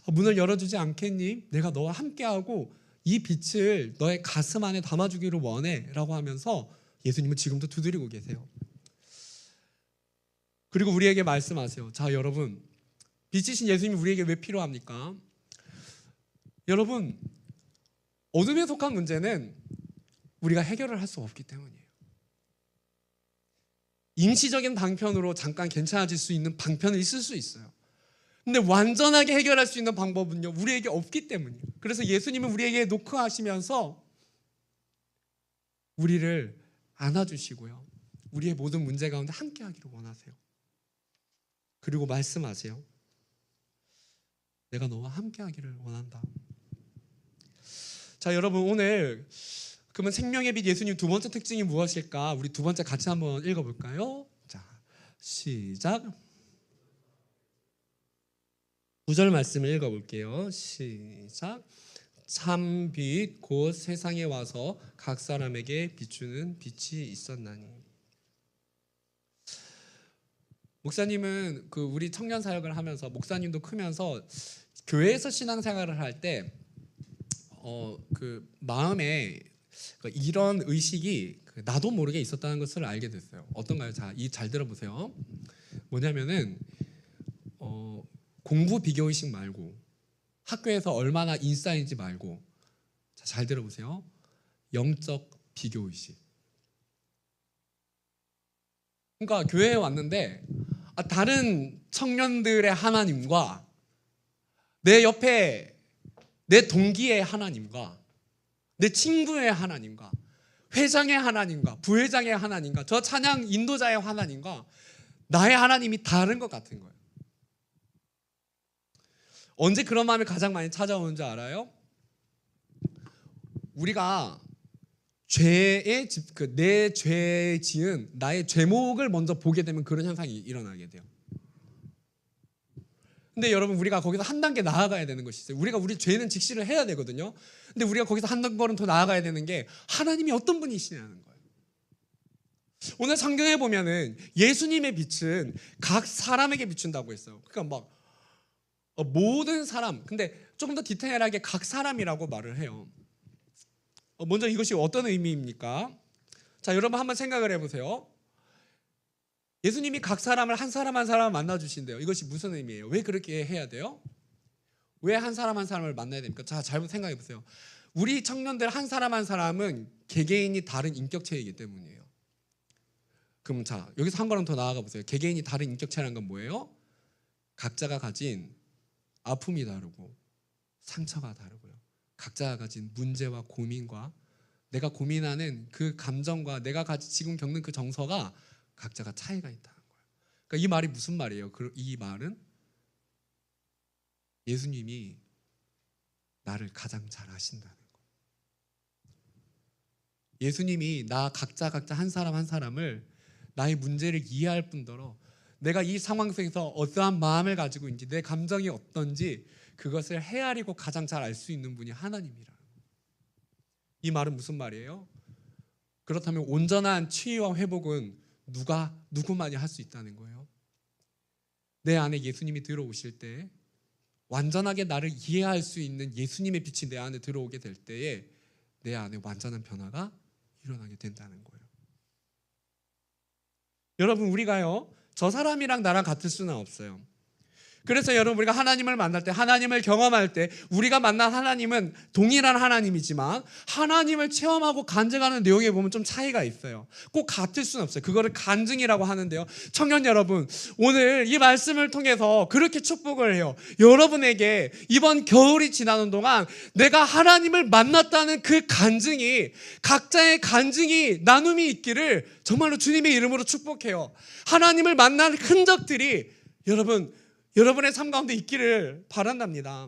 문을 열어주지 않겠니? 내가 너와 함께하고 이 빛을 너의 가슴 안에 담아주기를 원해 라고 하면서 예수님은 지금도 두드리고 계세요. 그리고 우리에게 말씀하세요. 자 여러분, 빛이신 예수님이 우리에게 왜 필요합니까? 여러분, 어둠에 속한 문제는 우리가 해결을 할 수 없기 때문이에요. 임시적인 방편으로 잠깐 괜찮아질 수 있는 방편은 있을 수 있어요. 근데 완전하게 해결할 수 있는 방법은요 우리에게 없기 때문이에요. 그래서 예수님은 우리에게 노크하시면서 우리를 안아주시고요 우리의 모든 문제 가운데 함께하기를 원하세요. 그리고 말씀하세요. 내가 너와 함께하기를 원한다. 자 여러분, 오늘 그러면 생명의 빛 예수님 두 번째 특징이 무엇일까? 우리 두 번째 같이 한번 읽어볼까요? 자, 시작. 9절 말씀을 읽어볼게요. 시작. 참 빛 곧 세상에 와서 각 사람에게 비추는 빛이 있었나니. 목사님은 그 우리 청년 사역을 하면서 목사님도 크면서 교회에서 신앙생활을 할 때 그 마음에 이런 의식이 나도 모르게 있었다는 것을 알게 됐어요. 어떤가요? 자, 잘 들어보세요. 뭐냐면은 공부 비교 의식 말고 학교에서 얼마나 인싸인지 말고 자, 잘 들어보세요. 영적 비교 의식. 그러니까 교회에 왔는데 다른 청년들의 하나님과 내 옆에 내 동기의 하나님과 내 친구의 하나님과 회장의 하나님과 부회장의 하나님과 저 찬양 인도자의 하나님과 나의 하나님이 다른 것 같은 거예요. 언제 그런 마음이 가장 많이 찾아오는 줄 알아요? 우리가 내 죄에 지은 나의 죄목을 먼저 보게 되면 그런 현상이 일어나게 돼요. 근데 여러분, 우리가 거기서 한 단계 나아가야 되는 것이 있어요. 우리 죄는 직시를 해야 되거든요. 근데 우리가 거기서 한 걸음 더 나아가야 되는 게 하나님이 어떤 분이시냐는 거예요. 오늘 성경에 보면은 예수님의 빛은 각 사람에게 비춘다고 했어요. 그러니까 막 모든 사람, 근데 조금 더 디테일하게 각 사람이라고 말을 해요. 먼저 이것이 어떤 의미입니까? 자, 여러분 한번 생각을 해보세요. 예수님이 각 사람을 한 사람 한 사람 만나주신대요. 이것이 무슨 의미예요? 왜 그렇게 해야 돼요? 왜 한 사람 한 사람을 만나야 됩니까? 자, 잘 생각해 보세요. 우리 청년들 한 사람 한 사람은 개개인이 다른 인격체이기 때문이에요. 그럼 자, 여기서 한 걸음 더 나아가 보세요. 개개인이 다른 인격체라는 건 뭐예요? 각자가 가진 아픔이 다르고 상처가 다르고요. 각자가 가진 문제와 고민과 내가 고민하는 그 감정과 내가 지금 겪는 그 정서가 각자가 차이가 있다는 거예요. 그러니까 이 말이 무슨 말이에요? 이 말은 예수님이 나를 가장 잘 아신다는 거예요. 예수님이 나 각자 한 사람 한 사람을 나의 문제를 이해할 뿐더러 내가 이 상황 속에서 어떠한 마음을 가지고 있는지 내 감정이 어떤지 그것을 헤아리고 가장 잘 알 수 있는 분이 하나님이라는 거예요. 이 말은 무슨 말이에요? 그렇다면 온전한 치유와 회복은 누구만이 할 수 있다는 거예요. 내 안에 예수님이 들어오실 때 완전하게 나를 이해할 수 있는 예수님의 빛이 내 안에 들어오게 될 때에 내 안에 완전한 변화가 일어나게 된다는 거예요. 여러분, 우리가요 저 사람이랑 나랑 같을 수는 없어요. 그래서 여러분, 우리가 하나님을 만날 때, 하나님을 경험할 때 우리가 만난 하나님은 동일한 하나님이지만 하나님을 체험하고 간증하는 내용에 보면 좀 차이가 있어요. 꼭 같을 수는 없어요. 그거를 간증이라고 하는데요, 청년 여러분, 오늘 이 말씀을 통해서 그렇게 축복을 해요. 여러분에게 이번 겨울이 지나는 동안 내가 하나님을 만났다는 그 간증이, 각자의 간증이, 나눔이 있기를 정말로 주님의 이름으로 축복해요. 하나님을 만난 흔적들이 여러분의 삶 가운데 있기를 바란답니다.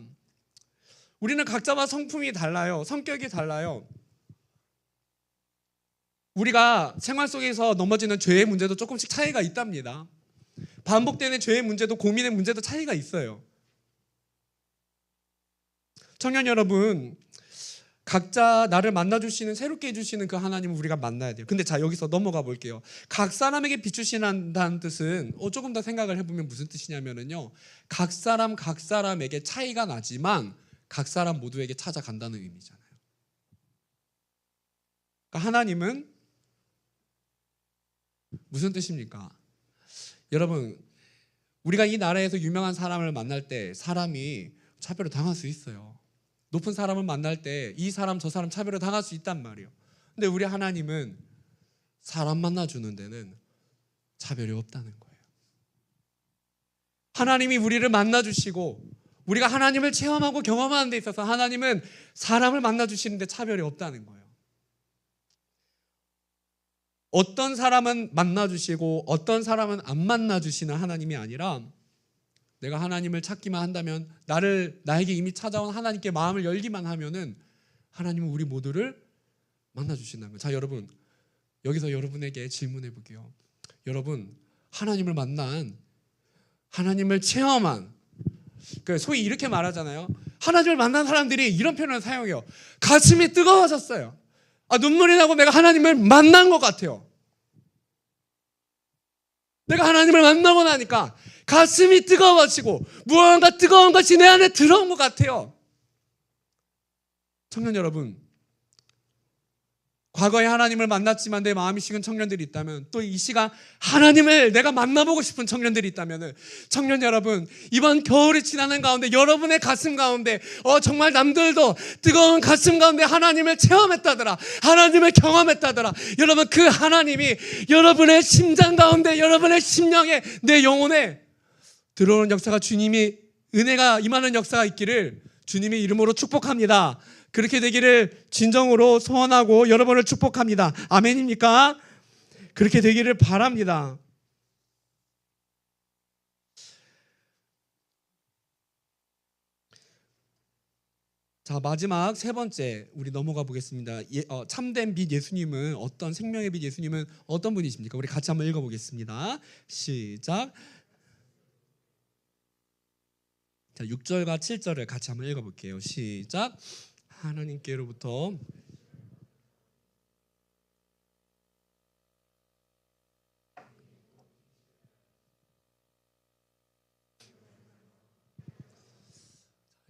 우리는 각자마다 성품이 달라요. 성격이 달라요. 우리가 생활 속에서 넘어지는 죄의 문제도 조금씩 차이가 있답니다. 반복되는 죄의 문제도, 고민의 문제도 차이가 있어요. 청년 여러분, 각자 나를 만나주시는, 새롭게 해주시는 그 하나님을 우리가 만나야 돼요. 근데 자, 여기서 넘어가 볼게요. 각 사람에게 비추신다는 뜻은 조금 더 생각을 해보면 무슨 뜻이냐면요, 각 사람에게 차이가 나지만 각 사람 모두에게 찾아간다는 의미잖아요. 그러니까 하나님은 무슨 뜻입니까? 여러분, 우리가 이 나라에서 유명한 사람을 만날 때 사람이 차별을 당할 수 있어요. 높은 사람을 만날 때 이 사람 저 사람 차별을 당할 수 있단 말이에요. 근데 우리 하나님은 사람 만나주는 데는 차별이 없다는 거예요. 하나님이 우리를 만나주시고 우리가 하나님을 체험하고 경험하는 데 있어서 하나님은 사람을 만나주시는데 차별이 없다는 거예요. 어떤 사람은 만나주시고 어떤 사람은 안 만나주시는 하나님이 아니라, 내가 하나님을 찾기만 한다면, 나에게 이미 찾아온 하나님께 마음을 열기만 하면은 하나님은 우리 모두를 만나주신다는 거예요. 자, 여러분, 여기서 여러분에게 질문해 볼게요. 여러분, 하나님을 만난, 하나님을 체험한, 소위 이렇게 말하잖아요. 하나님을 만난 사람들이 이런 표현을 사용해요. 가슴이 뜨거워졌어요. 눈물이 나고 내가 하나님을 만난 것 같아요. 내가 하나님을 만나고 나니까 가슴이 뜨거워지고 무언가 뜨거운 것이 내 안에 들어온 것 같아요. 청년 여러분, 과거에 하나님을 만났지만 내 마음이 식은 청년들이 있다면, 또 이 시간 하나님을 내가 만나보고 싶은 청년들이 있다면, 청년 여러분, 이번 겨울이 지나는 가운데 여러분의 가슴 가운데 정말 남들도 뜨거운 가슴 가운데 하나님을 체험했다더라, 하나님을 경험했다더라. 여러분, 그 하나님이 여러분의 심장 가운데, 여러분의 심령에, 내 영혼에 들어오는 역사가, 주님이 은혜가 임하는 역사가 있기를 주님의 이름으로 축복합니다. 그렇게 되기를 진정으로 소원하고 여러분을 축복합니다. 아멘입니까? 그렇게 되기를 바랍니다. 자, 마지막 세 번째 우리 넘어가 보겠습니다. 참된 빛 예수님은, 어떤 생명의 빛 예수님은 어떤 분이십니까? 우리 같이 한번 읽어보겠습니다. 시작. 자, 6절과 7절을 같이 한번 읽어볼게요. 시작. 하나님께로부터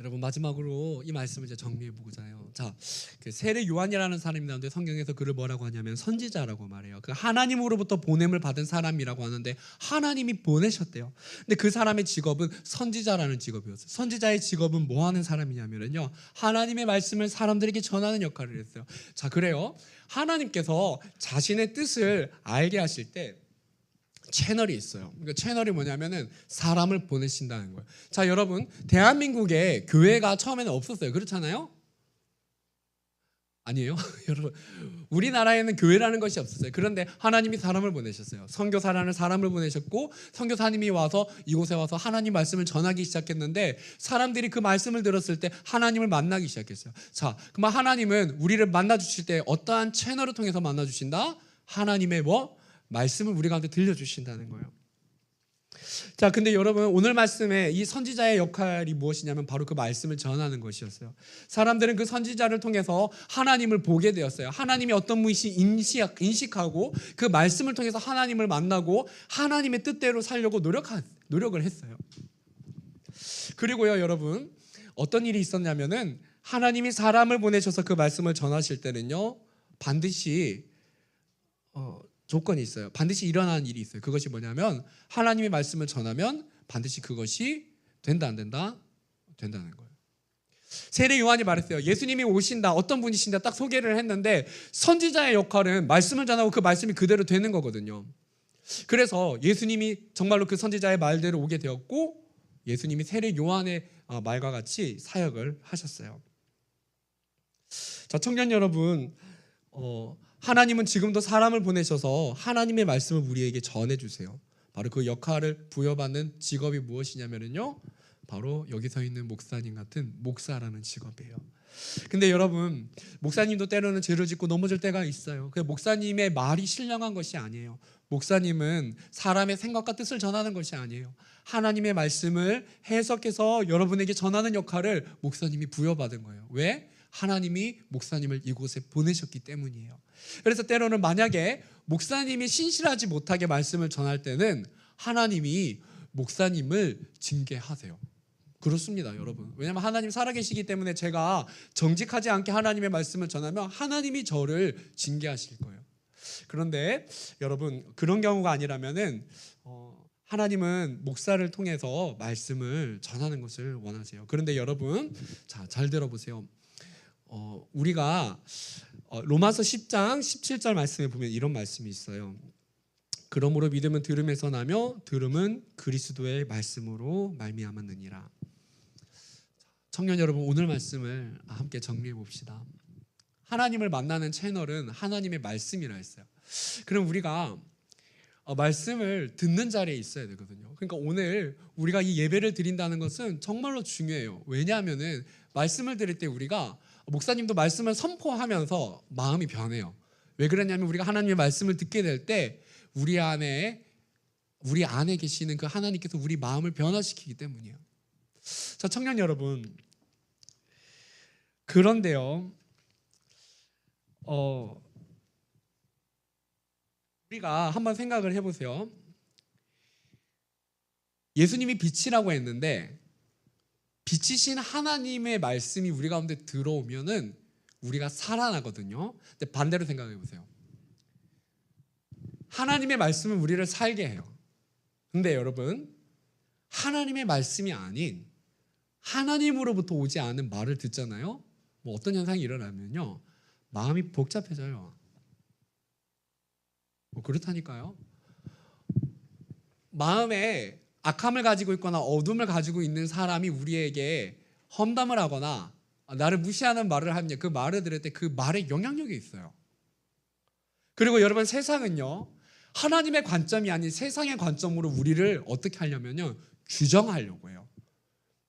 여러분 마지막으로 이 말씀을 이제 정리해 보고자 해요. 자, 그 세례 요한이라는 사람이 나오는데 성경에서 그를 뭐라고 하냐면 선지자라고 말해요. 그 하나님으로부터 보냄을 받은 사람이라고 하는데 하나님이 보내셨대요. 근데 그 사람의 직업은 선지자라는 직업이었어요. 선지자의 직업은 뭐 하는 사람이냐면요, 하나님의 말씀을 사람들에게 전하는 역할을 했어요. 자, 그래요. 하나님께서 자신의 뜻을 알게 하실 때 채널이 있어요. 그러니까 채널이 뭐냐면은 사람을 보내신다는 거예요. 자, 여러분, 대한민국에 교회가 처음에는 없었어요. 그렇잖아요? 아니에요? 여러분, 우리나라에는 교회라는 것이 없었어요. 그런데 하나님이 사람을 보내셨어요. 선교사라는 사람을 보내셨고, 선교사님이 와서 이곳에 와서 하나님 말씀을 전하기 시작했는데 사람들이 그 말씀을 들었을 때 하나님을 만나기 시작했어요. 자, 그럼 하나님은 우리를 만나 주실 때 어떠한 채널을 통해서 만나 주신다? 하나님의 말씀을 우리 가운데 들려주신다는 거예요. 자, 근데 여러분, 오늘 말씀에 이 선지자의 역할이 무엇이냐면 바로 그 말씀을 전하는 것이었어요. 사람들은 그 선지자를 통해서 하나님을 보게 되었어요. 하나님이 어떤 분이시 인식하고 그 말씀을 통해서 하나님을 만나고 하나님의 뜻대로 살려고 노력을 했어요. 그리고요, 여러분, 어떤 일이 있었냐면은 하나님이 사람을 보내셔서 그 말씀을 전하실 때는요, 반드시 조건이 있어요. 반드시 일어나는 일이 있어요. 그것이 뭐냐면 하나님의 말씀을 전하면 반드시 그것이 된다 안 된다? 된다는 거예요. 세례 요한이 말했어요. 예수님이 오신다, 어떤 분이신다 딱 소개를 했는데 선지자의 역할은 말씀을 전하고 그 말씀이 그대로 되는 거거든요. 그래서 예수님이 정말로 그 선지자의 말대로 오게 되었고 예수님이 세례 요한의 말과 같이 사역을 하셨어요. 자, 청년 여러분, 하나님은 지금도 사람을 보내셔서 하나님의 말씀을 우리에게 전해주세요. 바로 그 역할을 부여받는 직업이 무엇이냐면요, 바로 여기 서 있는 목사님 같은 목사라는 직업이에요. 근데 여러분, 목사님도 때로는 죄를 짓고 넘어질 때가 있어요. 그 목사님의 말이 신령한 것이 아니에요. 목사님은 사람의 생각과 뜻을 전하는 것이 아니에요. 하나님의 말씀을 해석해서 여러분에게 전하는 역할을 목사님이 부여받은 거예요. 왜? 하나님이 목사님을 이곳에 보내셨기 때문이에요. 그래서 때로는 만약에 목사님이 신실하지 못하게 말씀을 전할 때는 하나님이 목사님을 징계하세요. 그렇습니다, 여러분. 왜냐하면 하나님 살아계시기 때문에 제가 정직하지 않게 하나님의 말씀을 전하면 하나님이 저를 징계하실 거예요. 그런데 여러분, 그런 경우가 아니라면은 하나님은 목사를 통해서 말씀을 전하는 것을 원하세요. 그런데 여러분, 자, 잘 들어보세요. 우리가 로마서 10장 17절 말씀에 보면 이런 말씀이 있어요. 그러므로 믿음은 들음에서 나며 들음은 그리스도의 말씀으로 말미암았느니라. 청년 여러분, 오늘 말씀을 함께 정리해 봅시다. 하나님을 만나는 채널은 하나님의 말씀이라 했어요. 그럼 우리가 말씀을 듣는 자리에 있어야 되거든요. 그러니까 오늘 우리가 이 예배를 드린다는 것은 정말로 중요해요. 왜냐하면은 말씀을 들을 때 우리가, 목사님도 말씀을 선포하면서 마음이 변해요. 왜 그러냐면 우리가 하나님의 말씀을 듣게 될 때 우리 안에 계시는 그 하나님께서 우리 마음을 변화시키기 때문이에요. 자, 청년 여러분, 그런데요, 우리가 한번 생각을 해보세요. 예수님이 빛이라고 했는데 빛이신 하나님의 말씀이 우리 가운데 들어오면은 우리가 살아나거든요. 근데 반대로 생각해 보세요. 하나님의 말씀은 우리를 살게 해요. 근데 여러분, 하나님의 말씀이 아닌 하나님으로부터 오지 않은 말을 듣잖아요. 어떤 현상이 일어나면요, 마음이 복잡해져요. 그렇다니까요. 마음에 악함을 가지고 있거나 어둠을 가지고 있는 사람이 우리에게 험담을 하거나 나를 무시하는 말을 하면 그 말을 들을 때 그 말에 영향력이 있어요. 그리고 여러분, 세상은요, 하나님의 관점이 아닌 세상의 관점으로 우리를 어떻게 하려면요, 규정하려고 해요.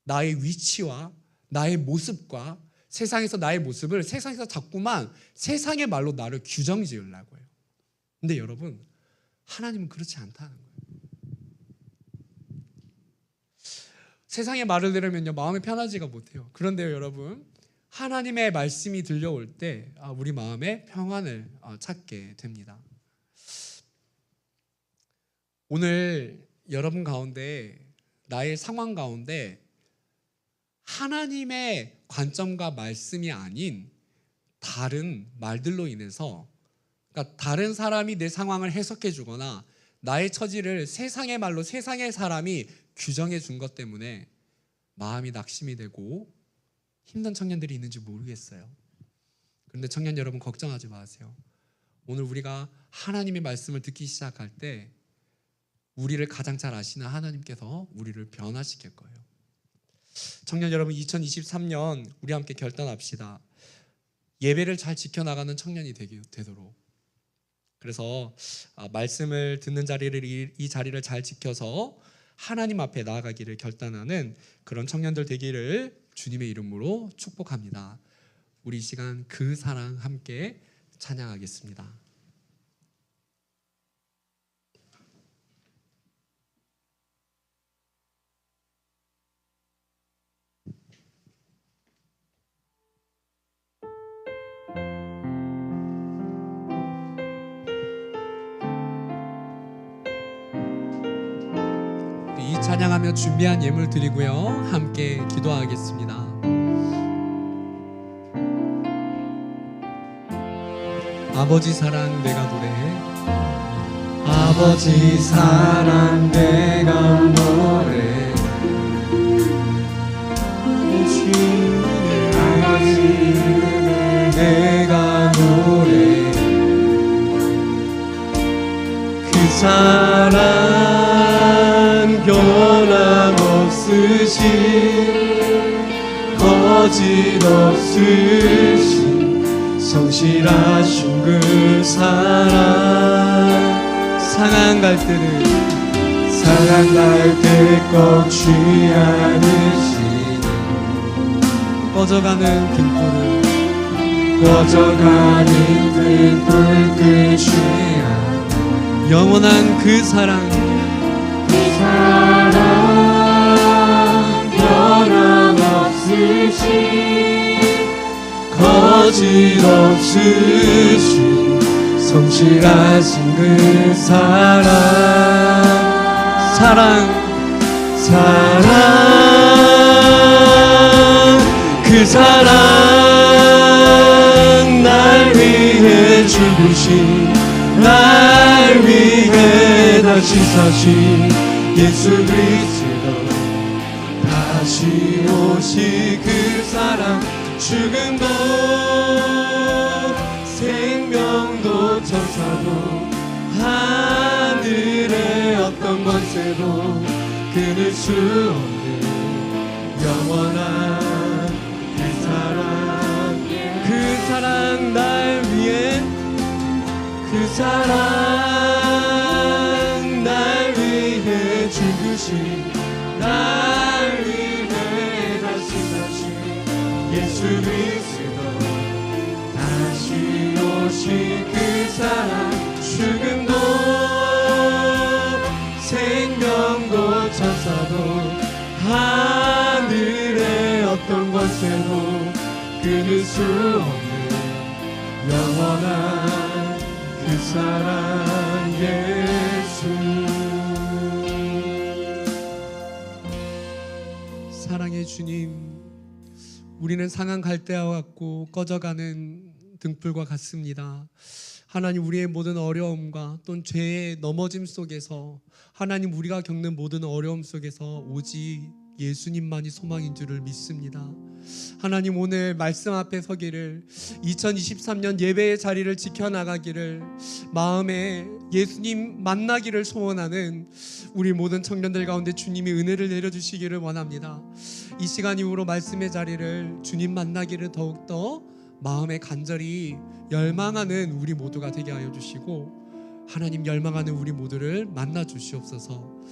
나의 위치와 나의 모습과 세상에서 나의 모습을 세상에서 자꾸만 세상의 말로 나를 규정 지으려고 해요. 근데 여러분, 하나님은 그렇지 않다는 거예요. 세상의 말을 들으면요, 마음이 편하지가 못해요. 그런데요, 여러분, 하나님의 말씀이 들려올 때 우리 마음에 평안을 찾게 됩니다. 오늘 여러분 가운데, 나의 상황 가운데 하나님의 관점과 말씀이 아닌 다른 말들로 인해서, 그러니까 다른 사람이 내 상황을 해석해 주거나 나의 처지를 세상의 말로 세상의 사람이 규정해 준 것 때문에 마음이 낙심이 되고 힘든 청년들이 있는지 모르겠어요. 그런데 청년 여러분, 걱정하지 마세요. 오늘 우리가 하나님의 말씀을 듣기 시작할 때 우리를 가장 잘 아시는 하나님께서 우리를 변화시킬 거예요. 청년 여러분, 2023년 우리 함께 결단합시다. 예배를 잘 지켜나가는 청년이 되도록. 그래서 말씀을 듣는 이 자리를 잘 지켜서 하나님 앞에 나아가기를 결단하는 그런 청년들 되기를 주님의 이름으로 축복합니다. 우리 이 시간 그 사랑 함께 찬양하겠습니다. 이 찬양하며 준비한 예물 드리고요, 함께 기도하겠습니다. 아버지 사랑 내가 노래해. 아버지 사랑 내가 노래. 아버지 은혜 내가 노래. 그 사랑 변함없으신 거짓 없으신 성실하신 그 사랑. 상한 갈 때를 사랑할 때 꺾지 않으시는 꺼져가는 등불을 꺼져가는 등불 끄지 않는 영원한 그 사랑. 그 사랑 변함없으신 거짓 없으신 성실하신 그 사랑. 그 사랑 날 위해 죽으신 날 위해 다시 사신 예수 그리스도 다시 오시 그 사랑. 죽음도 생명도 천사도 하늘의 어떤 권세도 끊을 수 없는 영원한 그 사랑 날 위해 그 사랑 날 위해 죽으신 날 위해 다시 사신 예수 그리스도 다시 오신 그 사랑. 죽음도 생명도 천사도 하늘의 어떤 권세도 끊을 수 없는 영원한 그 사랑 예수. 사랑의 주님, 우리는 상한 갈대와 같고 꺼져가는 등불과 같습니다. 하나님, 우리의 모든 어려움과 또는 죄의 넘어짐 속에서, 하나님 우리가 겪는 모든 어려움 속에서 오직 예수님만이 소망인 줄을 믿습니다. 하나님, 오늘 말씀 앞에 서기를, 2023년 예배의 자리를 지켜나가기를, 마음에 예수님 만나기를 소원하는 우리 모든 청년들 가운데 주님이 은혜를 내려주시기를 원합니다. 이 시간 이후로 말씀의 자리를 주님 만나기를 더욱더 마음에 간절히 열망하는 우리 모두가 되게 하여 주시고, 하나님 열망하는 우리 모두를 만나 주시옵소서.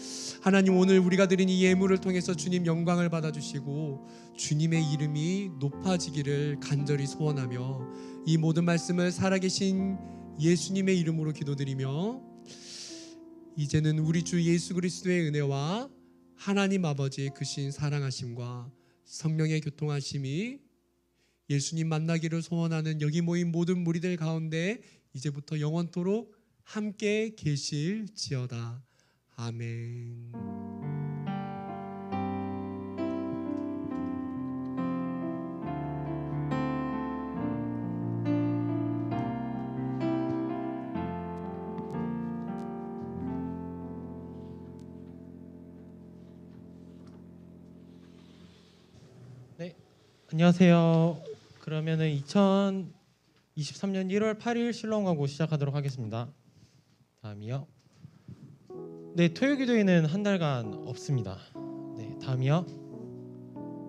하나님, 오늘 우리가 드린 이 예물을 통해서 주님 영광을 받아주시고 주님의 이름이 높아지기를 간절히 소원하며, 이 모든 말씀을 살아계신 예수님의 이름으로 기도드리며, 이제는 우리 주 예수 그리스도의 은혜와 하나님 아버지의 크신 사랑하심과 성령의 교통하심이 예수님 만나기를 소원하는 여기 모인 모든 무리들 가운데 이제부터 영원토록 함께 계실지어다. 아멘. 안녕하세요. 그러면은 2023년 1월 8일 실로암 광고 시작하도록 하겠습니다. 다음이요. 네, 토요기도회는 한 달간 없습니다. 네, 다음이요.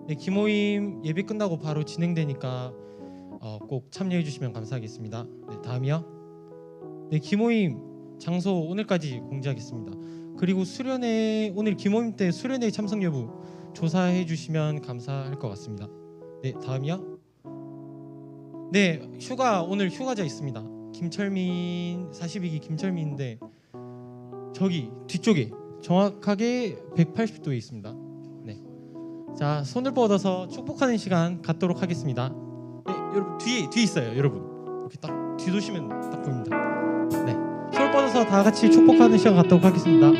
네, 기모임 예배 끝나고 바로 진행되니까 꼭 참여해 주시면 감사하겠습니다. 네, 다음이요. 네, 기모임 장소 오늘까지 공지하겠습니다. 그리고 수련회 오늘 기모임 때 수련회 참석 여부 조사해 주시면 감사할 것 같습니다. 네, 다음이요. 네, 오늘 휴가자 있습니다. 김철민 42기 김철민인데 저기 뒤쪽에 정확하게 180도에 있습니다. 네, 자 손을 뻗어서 축복하는 시간 갖도록 하겠습니다. 네, 여러분 뒤에 있어요. 여러분 이렇게 딱 뒤도시면 딱 보입니다. 네, 손을 뻗어서 다 같이 축복하는 시간 갖도록 하겠습니다.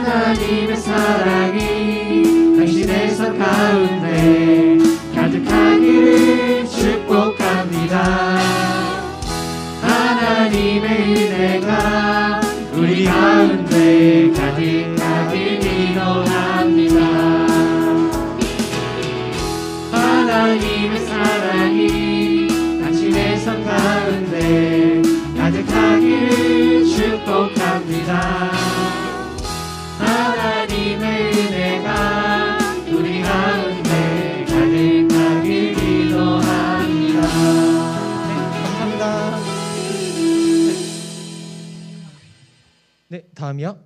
하나님의 사랑이 당신의 삶 가운데 가득하기를 축복합니다. 하나님의 은혜가 우리 가운데 가득하길 기도합니다. 하나님의 사랑이 당신의 삶 가운데 가득하기를 축복합니다. 하나님의 은혜가 우리 가운데 가득하길 기도합니다. 감사합니다. 네, 다음이요.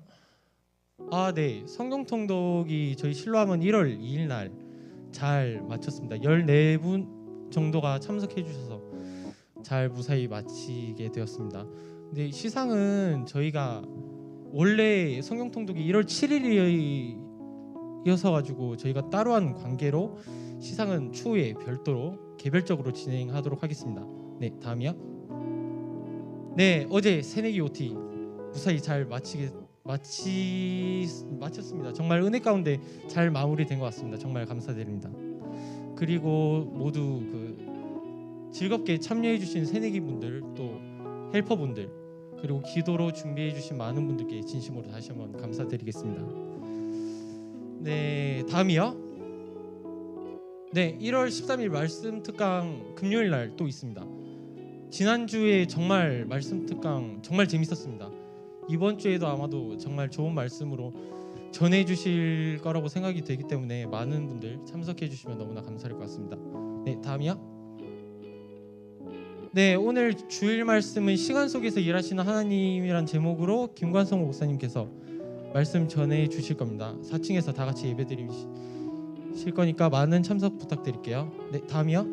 네, 성경 통독이 저희 실로암은 1월 2일 날 잘 마쳤습니다. 14분 정도가 참석해 주셔서 잘 무사히 마치게 되었습니다. 근데 시상은 저희가 원래 성경 통독이 1월 7일이어서 가지고 저희가 따로 한 관계로 시상은 추후에 별도로 개별적으로 진행하도록 하겠습니다. 네, 다음이요. 네, 어제 새내기 OT 무사히 잘 마쳤습니다. 정말 은혜 가운데 잘 마무리된 것 같습니다. 정말 감사드립니다. 그리고 모두 즐겁게 참여해주신 새내기 분들 또 헬퍼분들 그리고 기도로 준비해주신 많은 분들께 진심으로 다시 한번 감사드리겠습니다. 네, 다음이요. 네, 1월 13일 말씀 특강 금요일 날 또 있습니다. 지난주에 정말 말씀 특강 정말 재밌었습니다. 이번 주에도 아마도 정말 좋은 말씀으로 전해주실 거라고 생각이 되기 때문에 많은 분들 참석해 주시면 너무나 감사할 것 같습니다. 네, 다음이요. 네, 오늘 주일 말씀은 시간 속에서 일하시는 하나님이란 제목으로 김관성 목사님께서 말씀 전해 주실 겁니다. 4층에서 다 같이 예배 드리실 거니까 많은 참석 부탁드릴게요. 네, 다음이요.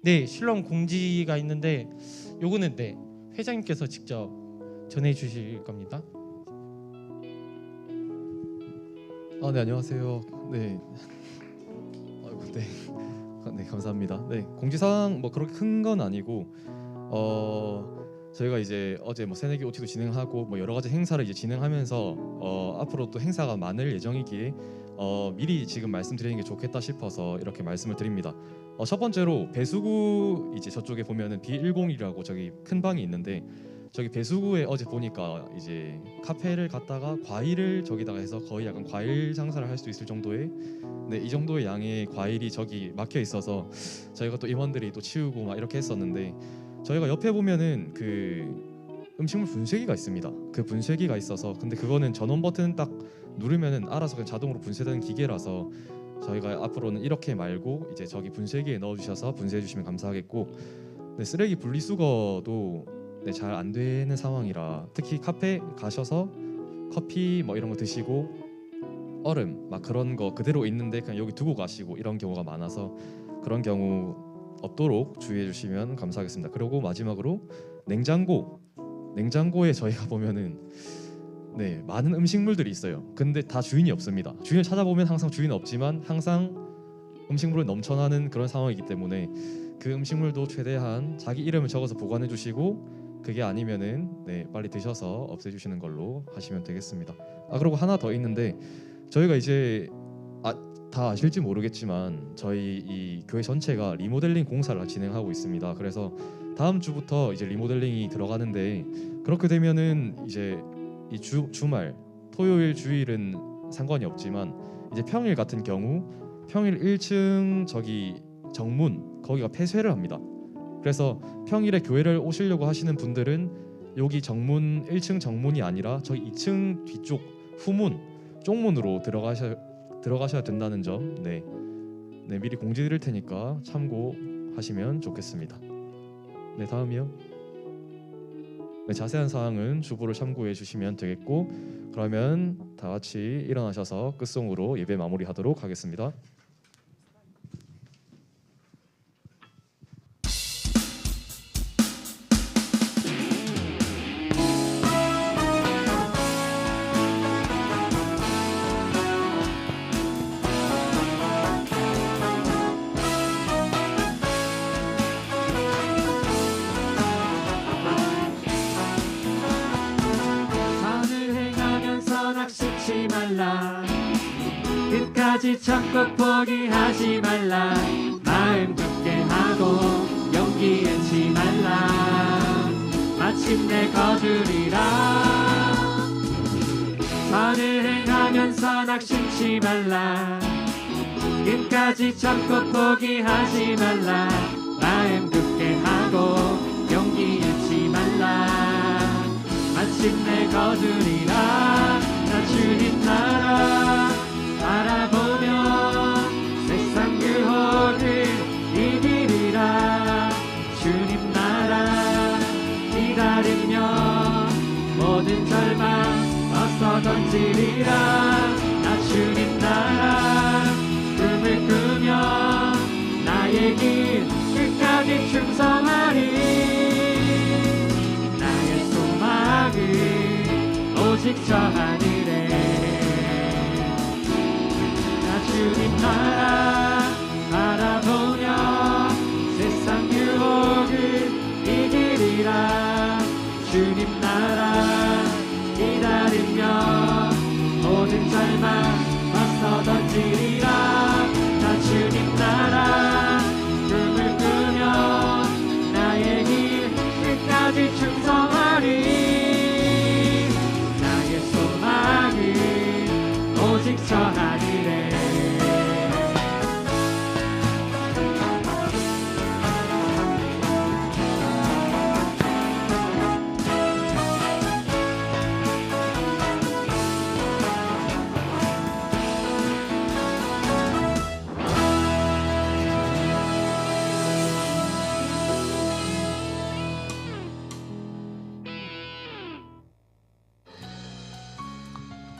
네, 실로암 공지가 있는데 요거는 네, 회장님께서 직접 전해 주실 겁니다. 네, 안녕하세요. 네. 아이고, 네. 네, 감사합니다. 네, 공지사항 뭐 그렇게 큰 건 아니고 저희가 이제 어제 뭐 새내기 OT도 진행하고 뭐 여러 가지 행사를 이제 진행하면서 앞으로 또 행사가 많을 예정이기에 미리 지금 말씀드리는 게 좋겠다 싶어서 이렇게 말씀을 드립니다. 첫 번째로 배수구 이제 저쪽에 보면은 B101이라고 저기 큰 방이 있는데 저기 배수구에 어제 보니까 이제 카페를 갔다가 과일을 저기다가 해서 거의 약간 과일 장사를 할 수 있을 정도의 네, 이 정도의 양의 과일이 저기 막혀 있어서 저희가 또 임원들이 또 치우고 막 이렇게 했었는데 저희가 옆에 보면은 그 음식물 분쇄기가 있습니다. 그 분쇄기가 있어서 근데 그거는 전원 버튼 딱 누르면은 알아서 그냥 자동으로 분쇄되는 기계라서 저희가 앞으로는 이렇게 말고 이제 저기 분쇄기에 넣어주셔서 분쇄해 주시면 감사하겠고 네, 쓰레기 분리수거도 네, 잘 안 되는 상황이라 특히 카페 가셔서 커피 뭐 이런 거 드시고 얼음 막 그런 거 그대로 있는데 그냥 여기 두고 가시고 이런 경우가 많아서 그런 경우 없도록 주의해 주시면 감사하겠습니다. 그리고 마지막으로 냉장고에 저희가 보면은 네, 많은 음식물들이 있어요. 근데 다 주인이 없습니다. 주인을 찾아보면 항상 주인 없지만 항상 음식물이 넘쳐나는 그런 상황이기 때문에 그 음식물도 최대한 자기 이름을 적어서 보관해 주시고 그게 아니면은 네, 빨리 드셔서 없애주시는 걸로 하시면 되겠습니다. 그리고 하나 더 있는데 저희가 이제 다 아실지 모르겠지만 저희 이 교회 전체가 리모델링 공사를 진행하고 있습니다. 그래서 다음 주부터 이제 리모델링이 들어가는데 그렇게 되면은 이제 이 주말 토요일 주일은 상관이 없지만 이제 평일 같은 경우 평일 1층 저기 정문 거기가 폐쇄를 합니다. 그래서 평일에 교회를 오시려고 하시는 분들은 여기 정문 1층 정문이 아니라 저기 2층 뒤쪽 후문 쪽문으로 들어가셔야 된다는 점 네 미리 공지드릴 테니까 참고하시면 좋겠습니다. 네 다음이요. 네, 자세한 사항은 주보를 참고해 주시면 되겠고 그러면 다 같이 일어나셔서 끝송으로 예배 마무리하도록 하겠습니다. 낙심치 말라 끝까지 참고 포기하지 말라 마음 굳게 하고 용기 잃지 말라 마침내 거두리라 선을 행하면서 낙심치 말라 끝까지 참고 포기하지 말라 마음 굳게 하고 용기 잃지 말라 마침내 거두리라 나 주님 나라 바라보며 세상 유혹을 이기리라 주님 나라 기다리며 모든 절망 어서 던지리라 나 주님 나라 꿈을 꾸며 나의 길 끝까지 충성하리 나의 소망을 오직 저 하늘에 나 주님 나라 바라보며 세상 유혹을 이기리라 주님 나라 기다리며 모든 절망 맞서 던지리라 나 주님 나라 꿈을 꾸며 나의 길 끝까지 충성